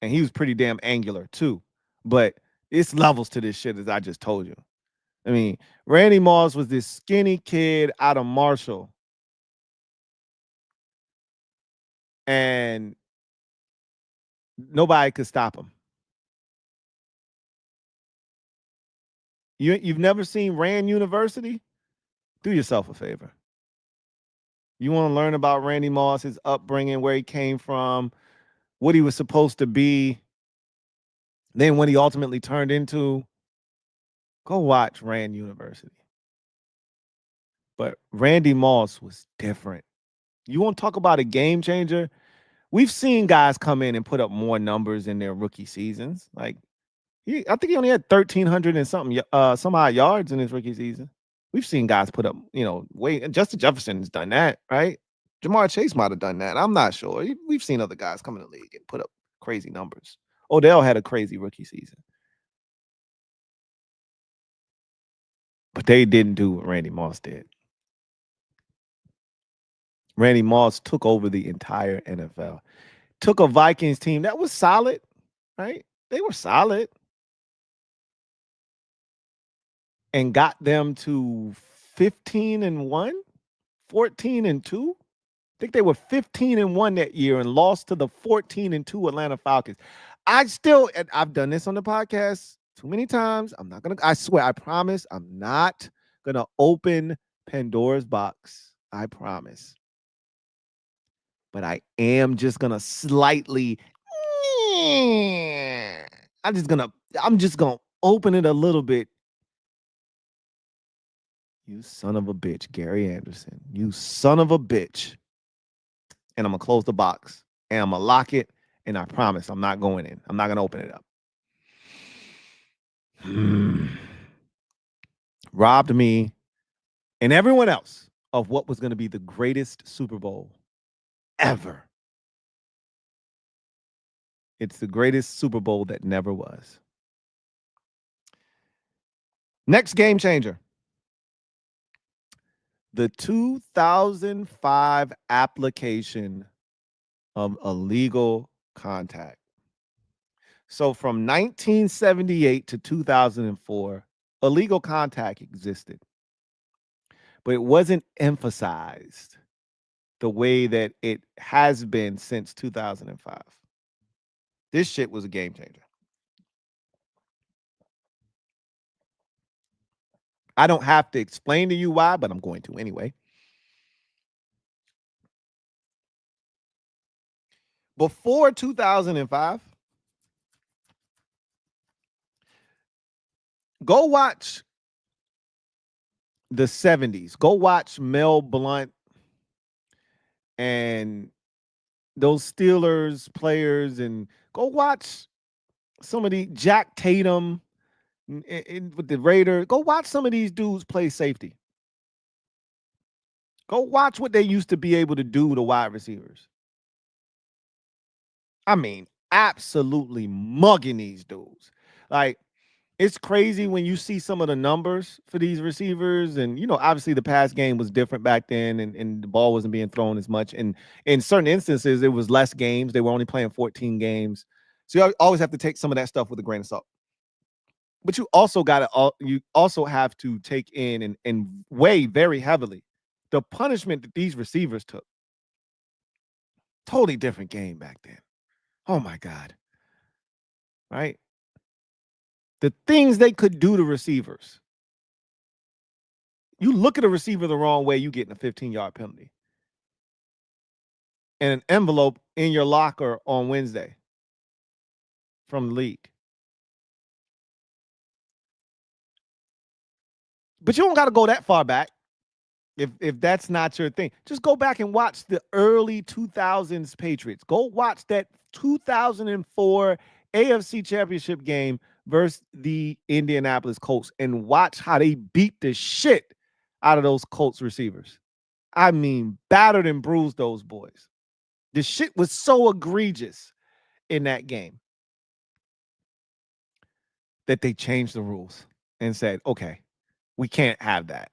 And he was pretty damn angular too. But it's levels to this shit, as I just told you. I mean, Randy Moss was this skinny kid out of Marshall. And nobody could stop him. You've never seen Rand University? Do yourself a favor. You want to learn about Randy Moss, his upbringing, where he came from, what he was supposed to be, then what he ultimately turned into. Go watch Rand University. But Randy Moss was different. You want to talk about a game changer? We've seen guys come in and put up more numbers in their rookie seasons. Like, I think he only had 1,300 and something, some odd yards in his rookie season. We've seen guys put up, Justin Jefferson's done that, right? Jamar Chase might have done that. I'm not sure. We've seen other guys come in the league and put up crazy numbers. Odell had a crazy rookie season. But they didn't do what Randy Moss did. Randy Moss took over the entire NFL. Took a Vikings team that was solid, right? They were solid. And got them to 15-1, 14-2. I think they were 15-1 that year and lost to the 14-2 Atlanta Falcons. I've done this on the podcast too many times. I swear, I promise, I'm not gonna open Pandora's box. I promise. But I am just gonna slightly, I'm just gonna open it a little bit. You son of a bitch, Gary Anderson. You son of a bitch. And I'm going to close the box. And I'm going to lock it. And I promise I'm not going in. I'm not going to open it up. Robbed me and everyone else of what was going to be the greatest Super Bowl ever. It's the greatest Super Bowl that never was. Next game changer. The 2005 application of illegal contact. So from 1978 to 2004, illegal contact existed, but it wasn't emphasized the way that it has been since 2005. This shit was a game changer. I don't have to explain to you why, but I'm going to anyway. Before 2005, go watch the 70s. Go watch Mel Blount and those Steelers players, and go watch some of the Jack Tatum with the Raiders. Go watch some of these dudes play safety. Go watch what they used to be able to do to wide receivers. I mean, absolutely mugging these dudes. Like, it's crazy when you see some of the numbers for these receivers. And, obviously the pass game was different back then, and the ball wasn't being thrown as much. And in certain instances, it was less games. They were only playing 14 games. So you always have to take some of that stuff with a grain of salt. But you also have to take in and weigh very heavily the punishment that these receivers took. Totally different game back then. Oh my God. Right? The things they could do to receivers. You look at a receiver the wrong way, you getting a 15-yard penalty. And an envelope in your locker on Wednesday from the league. But you don't got to go that far back if that's not your thing. Just go back and watch the early 2000s Patriots. Go watch that 2004 AFC Championship game versus the Indianapolis Colts and watch how they beat the shit out of those Colts receivers. I mean, battered and bruised those boys. The shit was so egregious in that game that they changed the rules and said, okay, we can't have that.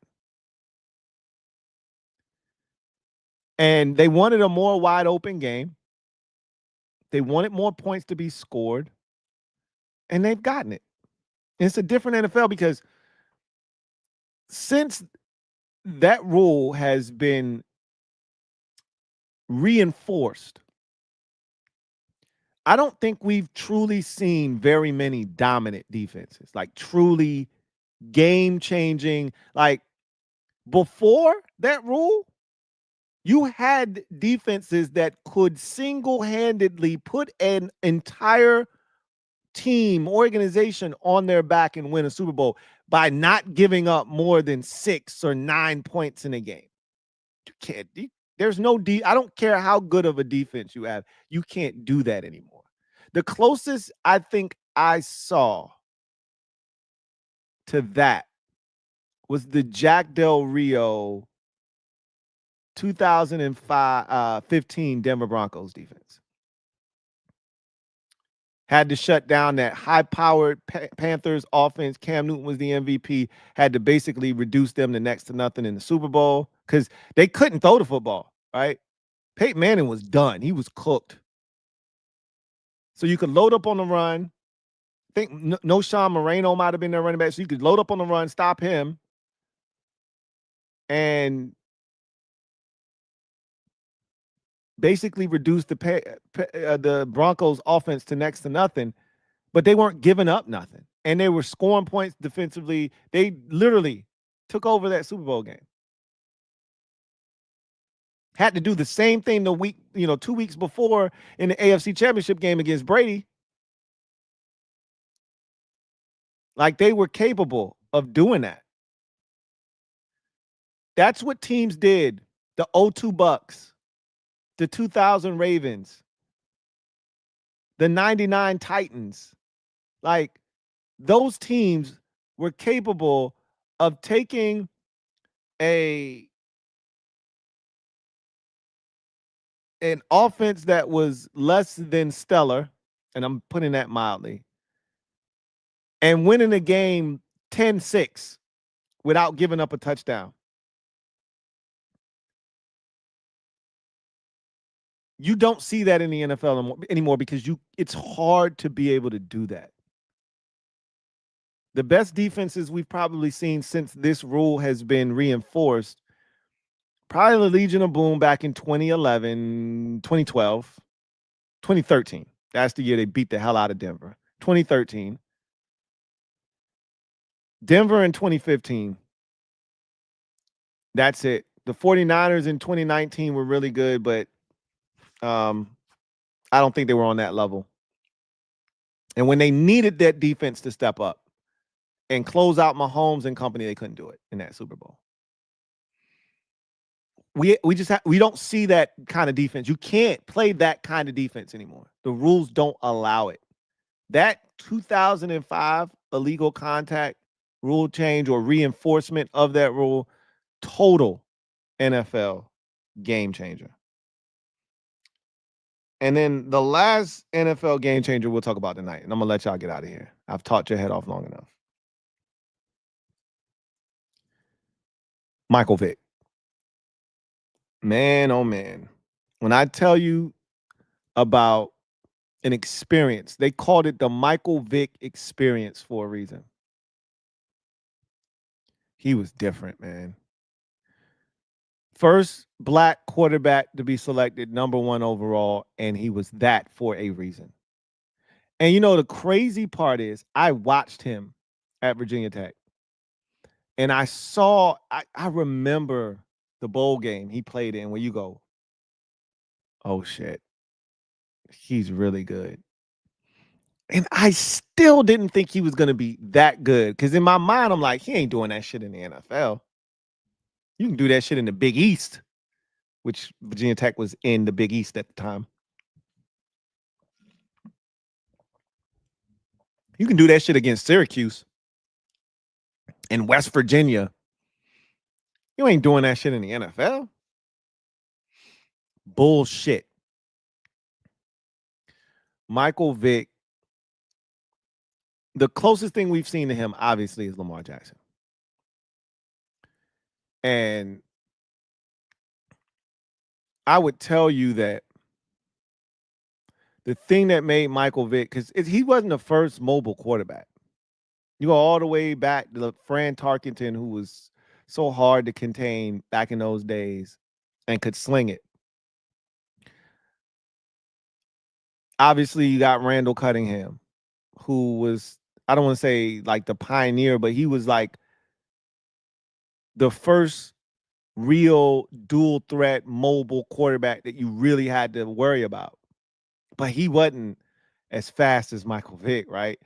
And they wanted a more wide open game. They wanted more points to be scored. And they've gotten it. It's a different NFL because since that rule has been reinforced, I don't think we've truly seen very many dominant defenses, like truly game-changing. Like before that rule, you had defenses that could single-handedly put an entire team, organization on their back and win a Super Bowl by not giving up more than 6 or 9 points in a game. You can't. There's no I don't care how good of a defense you have. You can't do that anymore. The closest I think I saw to that was the Jack Del Rio 2015 Denver Broncos defense. Had to shut down that high-powered Panthers offense. Cam Newton was the MVP. Had to basically reduce them to next to nothing in the Super Bowl because they couldn't throw the football, right? Peyton Manning was done. He was cooked. So you could load up on the run. I think no Sean Moreno might have been their running back. So you could load up on the run, stop him, and basically reduce the Broncos offense to next to nothing. But they weren't giving up nothing. And they were scoring points defensively. They literally took over that Super Bowl game. Had to do the same thing 2 weeks before in the AFC Championship game against Brady. Like they were capable of doing that. That's what teams did. The 02 Bucks, the 2000 Ravens, the 99 Titans. Like those teams were capable of taking an offense that was less than stellar, and I'm putting that mildly, and winning a game 10-6 without giving up a touchdown. You don't see that in the NFL anymore because it's hard to be able to do that. The best defenses we've probably seen since this rule has been reinforced, probably the Legion of Boom back in 2011, 2012, 2013. That's the year they beat the hell out of Denver. 2013. Denver in 2015. That's it. The 49ers in 2019 were really good, but I don't think they were on that level. And when they needed that defense to step up and close out Mahomes and company, they couldn't do it in that Super Bowl. We don't see that kind of defense. You can't play that kind of defense anymore. The rules don't allow it. That 2005 illegal contact rule change or reinforcement of that rule, total NFL game changer. And then the last NFL game changer we'll talk about tonight, and I'm going to let y'all get out of here. I've talked your head off long enough. Michael Vick. Man, oh man. When I tell you about an experience, they called it the Michael Vick experience for a reason. He was different, man. First black quarterback to be selected #1 overall, and he was that for a reason. And the crazy part is I watched him at Virginia Tech. And I remember the bowl game he played in where you go, oh shit, he's really good. And I still didn't think he was going to be that good because in my mind, I'm like, he ain't doing that shit in the NFL. You can do that shit in the Big East, which Virginia Tech was in the Big East at the time. You can do that shit against Syracuse and West Virginia You ain't doing that shit in the NFL. Bullshit. Michael Vick, the closest thing we've seen to him, obviously, is Lamar Jackson. And I would tell you that the thing that made Michael Vick, because he wasn't the first mobile quarterback. You go all the way back to Fran Tarkenton, who was so hard to contain back in those days and could sling it. Obviously, you got Randall Cunningham, who was, I don't want to say like the pioneer, but he was like the first real dual threat mobile quarterback that you really had to worry about. But he wasn't as fast as Michael Vick, right?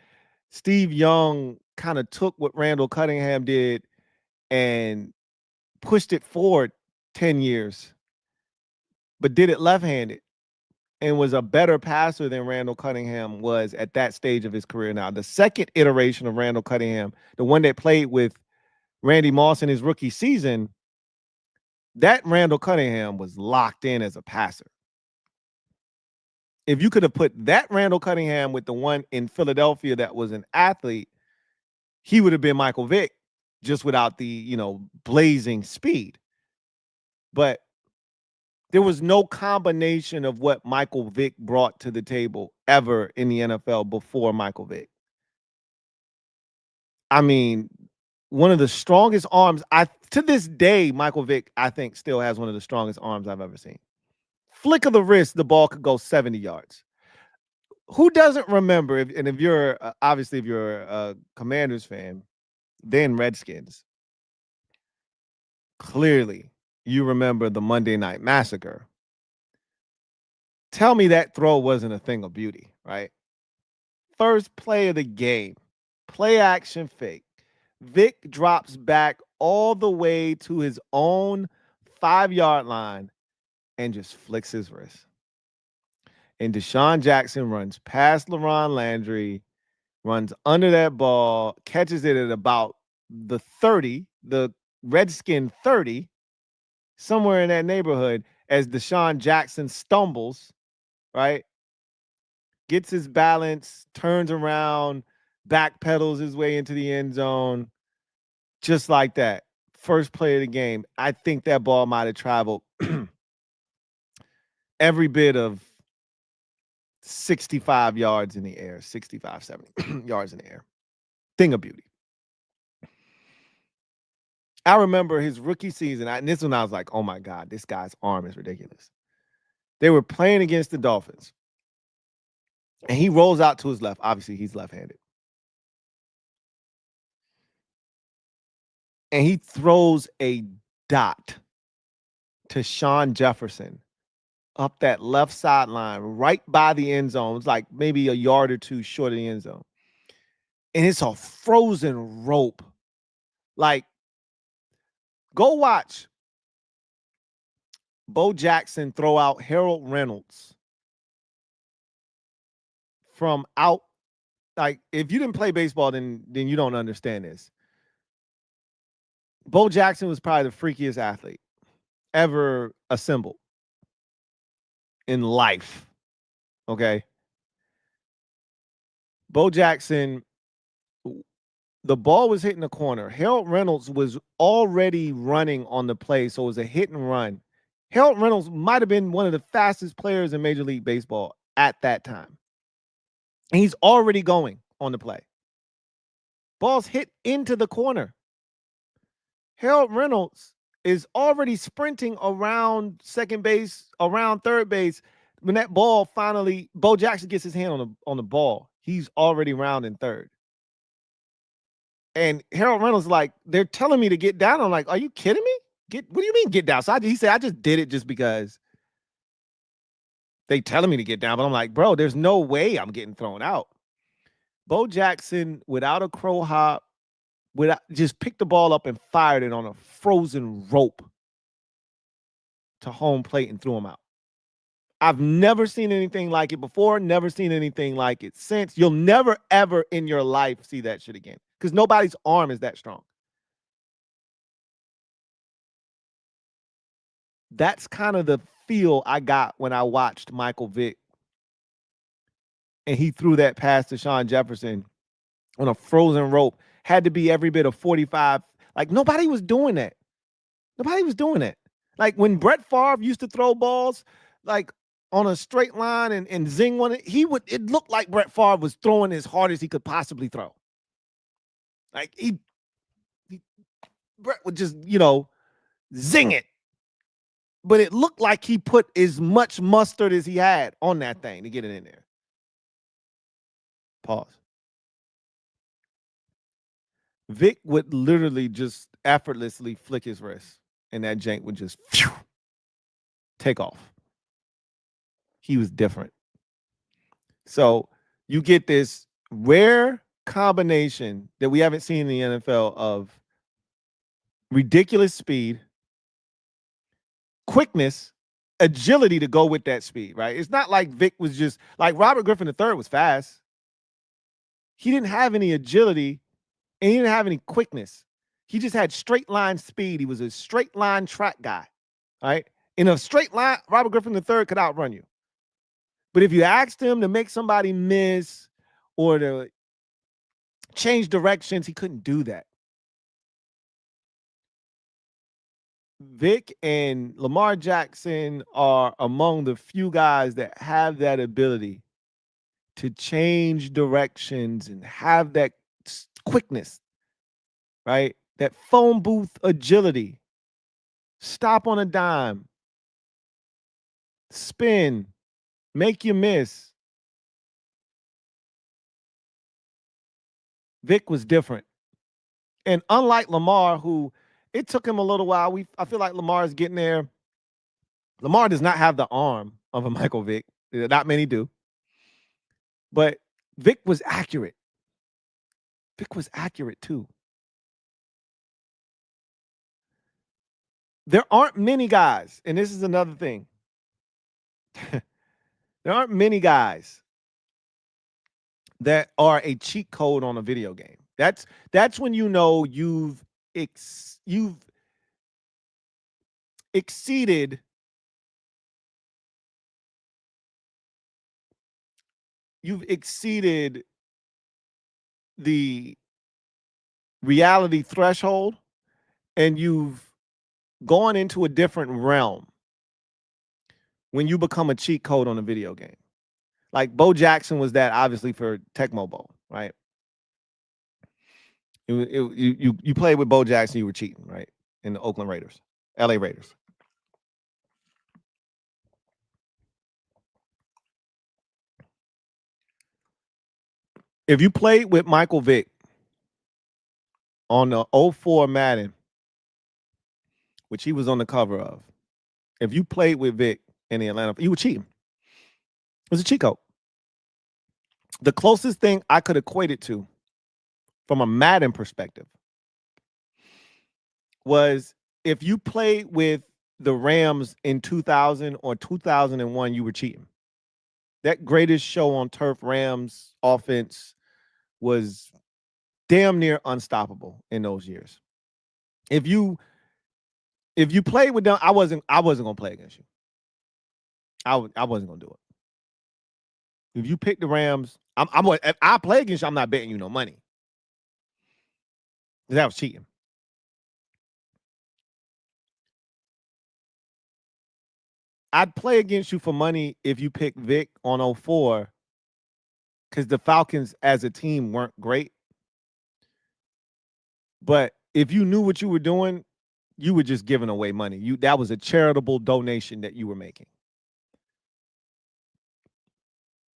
Steve Young kind of took what Randall Cunningham did and pushed it forward 10 years, but did it left-handed and was a better passer than Randall Cunningham was at that stage of his career. Now, the second iteration of Randall Cunningham, the one that played with Randy Moss in his rookie season, that Randall Cunningham was locked in as a passer. If you could have put that Randall Cunningham with the one in Philadelphia that was an athlete, he would have been Michael Vick, just without the, blazing speed. But there was no combination of what Michael Vick brought to the table ever in the NFL before Michael Vick. I mean, one of the strongest arms, to this day, Michael Vick, I think, still has one of the strongest arms I've ever seen. Flick of the wrist, the ball could go 70 yards. Who doesn't remember, if you're, obviously, if you're a Commanders fan, then Redskins, clearly you remember the Monday Night Massacre. Tell me that throw wasn't a thing of beauty, right? First play of the game, play action fake. Vick drops back all the way to his own 5-yard line and just flicks his wrist. And Deshaun Jackson runs past LaRon Landry, runs under that ball, catches it at about the 30, the Redskin 30, somewhere in that neighborhood, as Deshaun Jackson stumbles, right? Gets his balance, turns around, backpedals his way into the end zone, just like that. First play of the game. I think that ball might have traveled every bit of 65 yards in the air, 65, 70 yards in the air. Thing of beauty. I remember his rookie season, and this one I was like, oh my God, this guy's arm is ridiculous. They were playing against the Dolphins, and he rolls out to his left. Obviously, he's left-handed. And he throws a dot to Sean Jefferson up that left sideline, right by the end zone. It's like maybe a yard or two short of the end zone. And it's a frozen rope. Like, go watch Bo Jackson throw out Harold Reynolds from out. Like, if you didn't play baseball, then you don't understand this. Bo Jackson was probably the freakiest athlete ever assembled in life. Okay. Bo Jackson, the ball was hitting the corner. Harold Reynolds was already running on the play, so it was a hit and run. Harold Reynolds might have been one of the fastest players in Major League Baseball at that time. And he's already going on the play. Ball's hit into the corner. Harold Reynolds is already sprinting around second base, around third base. When that ball finally, Bo Jackson gets his hand on the ball, he's already rounding third. And Harold Reynolds, like, they're telling me to get down. I'm like, are you kidding me? What do you mean get down? So he said, I just did it just because they telling me to get down. But I'm like, bro, there's no way I'm getting thrown out. Bo Jackson, without a crow hop, just picked the ball up and fired it on a frozen rope to home plate and threw him out. I've never seen anything like it before, never seen anything like it since. You'll never, ever in your life see that shit again because nobody's arm is that strong. That's kind of the feel I got when I watched Michael Vick and he threw that pass to Sean Jefferson on a frozen rope. Had to be every bit of 45. Like, nobody was doing that. Nobody was doing that. Like, when Brett Favre used to throw balls, like, on a straight line and zing one, it looked like Brett Favre was throwing as hard as he could possibly throw. Like, Brett would just, zing it. But it looked like he put as much mustard as he had on that thing to get it in there. Pause. Vic would literally just effortlessly flick his wrist, and that jank would just take off. He was different. So you get this rare combination that we haven't seen in the NFL of ridiculous speed, quickness, agility to go with that speed, right? It's not like Vic was just like Robert Griffin III was fast. He didn't have any agility and he didn't have any quickness. He just had straight line speed. He was a straight line track guy, right? In a straight line, Robert Griffin III could outrun you. But if you asked him to make somebody miss or to change directions, he couldn't do that. Vic and Lamar Jackson are among the few guys that have that ability to change directions and have that quickness, right? That phone booth agility. Stop on a dime. Spin. Make you miss. Vic was different. And unlike Lamar, who it took him a little while, I feel like Lamar is getting there. Lamar does not have the arm of a Michael Vick. Not many do. But Vic was accurate. Vic was accurate too. There aren't many guys, and this is another thing. There aren't many guys that are a cheat code on a video game. That's when you know you've exceeded the reality threshold and you've gone into a different realm when you become a cheat code on a video game. Like Bo Jackson was that obviously for Tecmo Bowl, right? You played with Bo Jackson, you were cheating, right? In the Oakland Raiders, LA Raiders. If you played with Michael Vick on the 04 Madden, which he was on the cover of, if you played with Vick in the Atlanta, you were cheating. It was a cheat code. The closest thing I could equate it to from a Madden perspective was if you played with the Rams in 2000 or 2001, you were cheating. That greatest show on turf Rams offense was damn near unstoppable in those years. If you played with them, I wasn't gonna play against you. I wasn't gonna do it. If you pick the Rams, if I play against you, I'm not betting you no money. That was cheating. I'd play against you for money if you pick Vic on 04 because the Falcons as a team weren't great. But if you knew what you were doing, you were just giving away money. That was a charitable donation that you were making.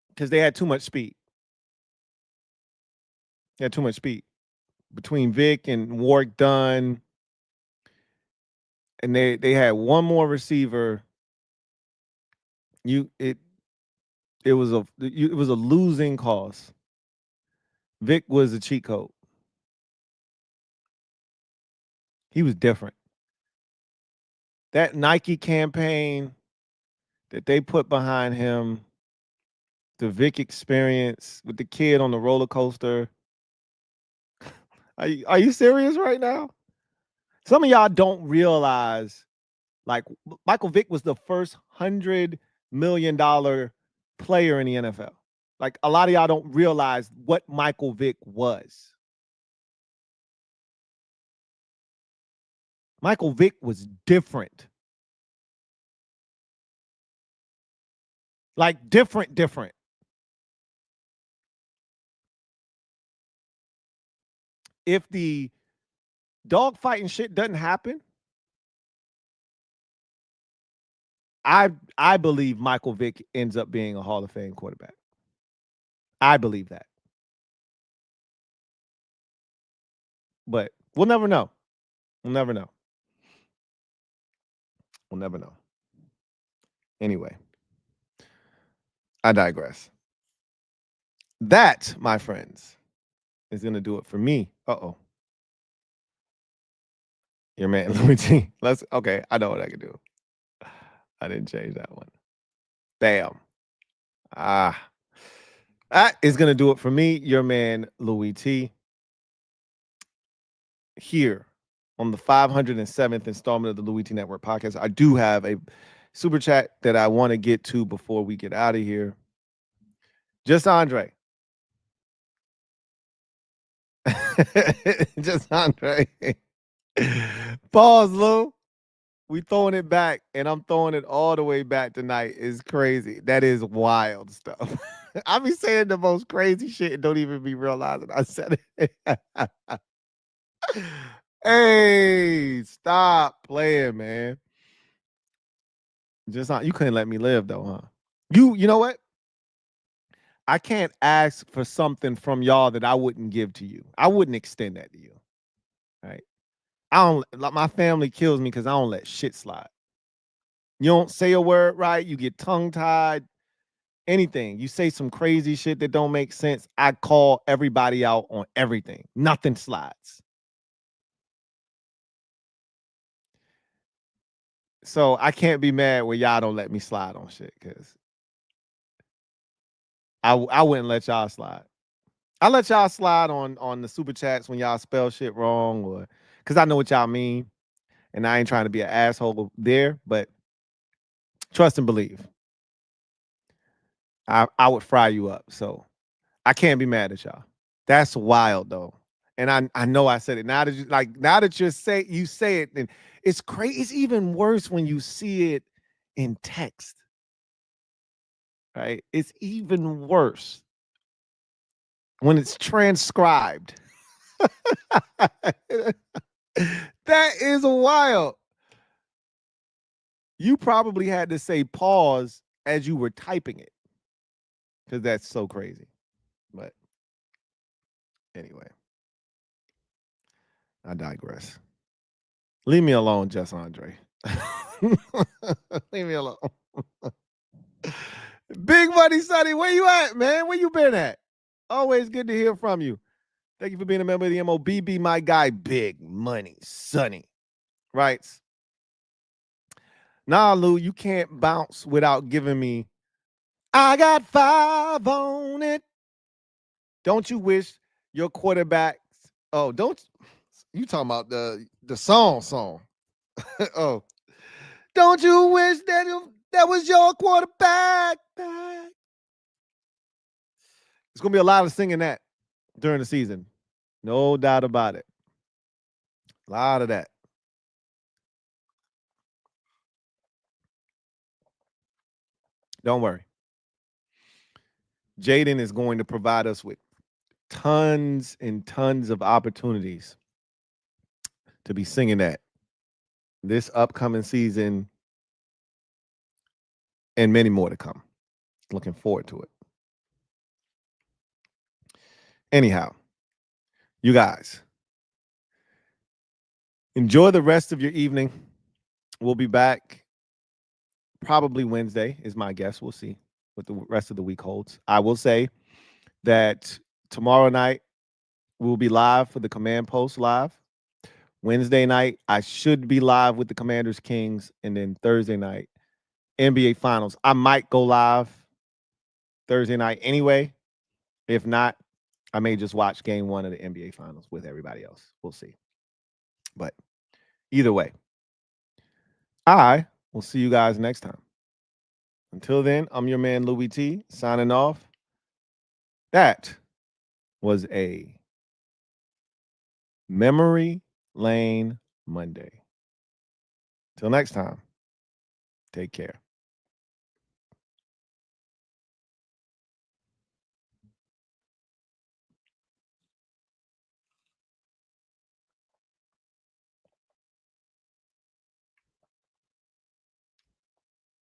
Because they had too much speed. They had too much speed. Between Vic and Warwick Dunn. And they had one more receiver. It was a losing cause. Vic was a cheat code. He was different. That Nike campaign that they put behind him, the Vic experience with the kid on the roller coaster. Are you serious right now? Some of y'all don't realize Like Michael Vick was the first $100 million player in the NFL. Like a lot of y'all don't realize what Michael Vick was. Michael Vick was different. Like different. If the dog fighting shit doesn't happen, I believe Michael Vick ends up being a Hall of Fame quarterback. I believe that. But we'll never know. We'll never know. We'll never know. Anyway, I digress. That, my friends, is going to do it for me. Uh-oh. Your man, Louie T. Okay, I know what I can do. I didn't change that one. Bam. That is going to do it for me, your man, Louie T. Here on the 507th installment of the Louie T Network podcast. I do have a super chat that I want to get to before we get out of here. Just Andre. Just Andre. Pause, Lou. We throwing it back, and I'm throwing it all the way back tonight. It's crazy. That is wild stuff. I be saying the most crazy shit and don't even be realizing I said it. Hey, stop playing, man. Just not, you couldn't let me live though, huh? You know what? I can't ask for something from y'all that I wouldn't give to you. I wouldn't extend that to you. Right? I don't like my family kills me because I don't let shit slide. You don't say a word right, you get tongue tied, anything. You say some crazy shit that don't make sense. I call everybody out on everything. Nothing slides. So I can't be mad when y'all don't let me slide on shit because I wouldn't let y'all slide. I let y'all slide on the super chats when y'all spell shit wrong or because I know what y'all mean. And I ain't trying to be an asshole there, but trust and believe. I would fry you up. So I can't be mad at y'all. That's wild though. And I know I said it. Now that you say it, and it's crazy. It's even worse when you see it in text. Right? It's even worse when it's transcribed. That is wild. You probably had to say pause as you were typing it because that's so crazy. But anyway, I digress. Leave me alone, Just Andre. Leave me alone. Big Money Sonny, where you at, man? Where you been at? Always good to hear from you. Thank you for being a member of the MOBB, my guy, Big Money Sonny. Writes, nah, Lou, you can't bounce without giving me, I got 5 on it. Don't you wish your quarterbacks, don't you talking about the song. Oh, don't you wish that was your quarterback? It's going to be a lot of singing that during the season. No doubt about it. A lot of that. Don't worry. Jaden is going to provide us with tons and tons of opportunities to be singing that this upcoming season and many more to come. Looking forward to it. Anyhow, you guys, enjoy the rest of your evening. We'll be back probably Wednesday is my guess. We'll see what the rest of the week holds. I will say that tomorrow night we'll be live for the Command Post live. Wednesday night, I should be live with the Commanders Kings. And then Thursday night, NBA Finals. I might go live Thursday night anyway. If not, I may just watch game 1 of the NBA Finals with everybody else. We'll see. But either way, I will see you guys next time. Until then, I'm your man Louie T signing off. That was a Memory Lane Monday. Till next time, take care.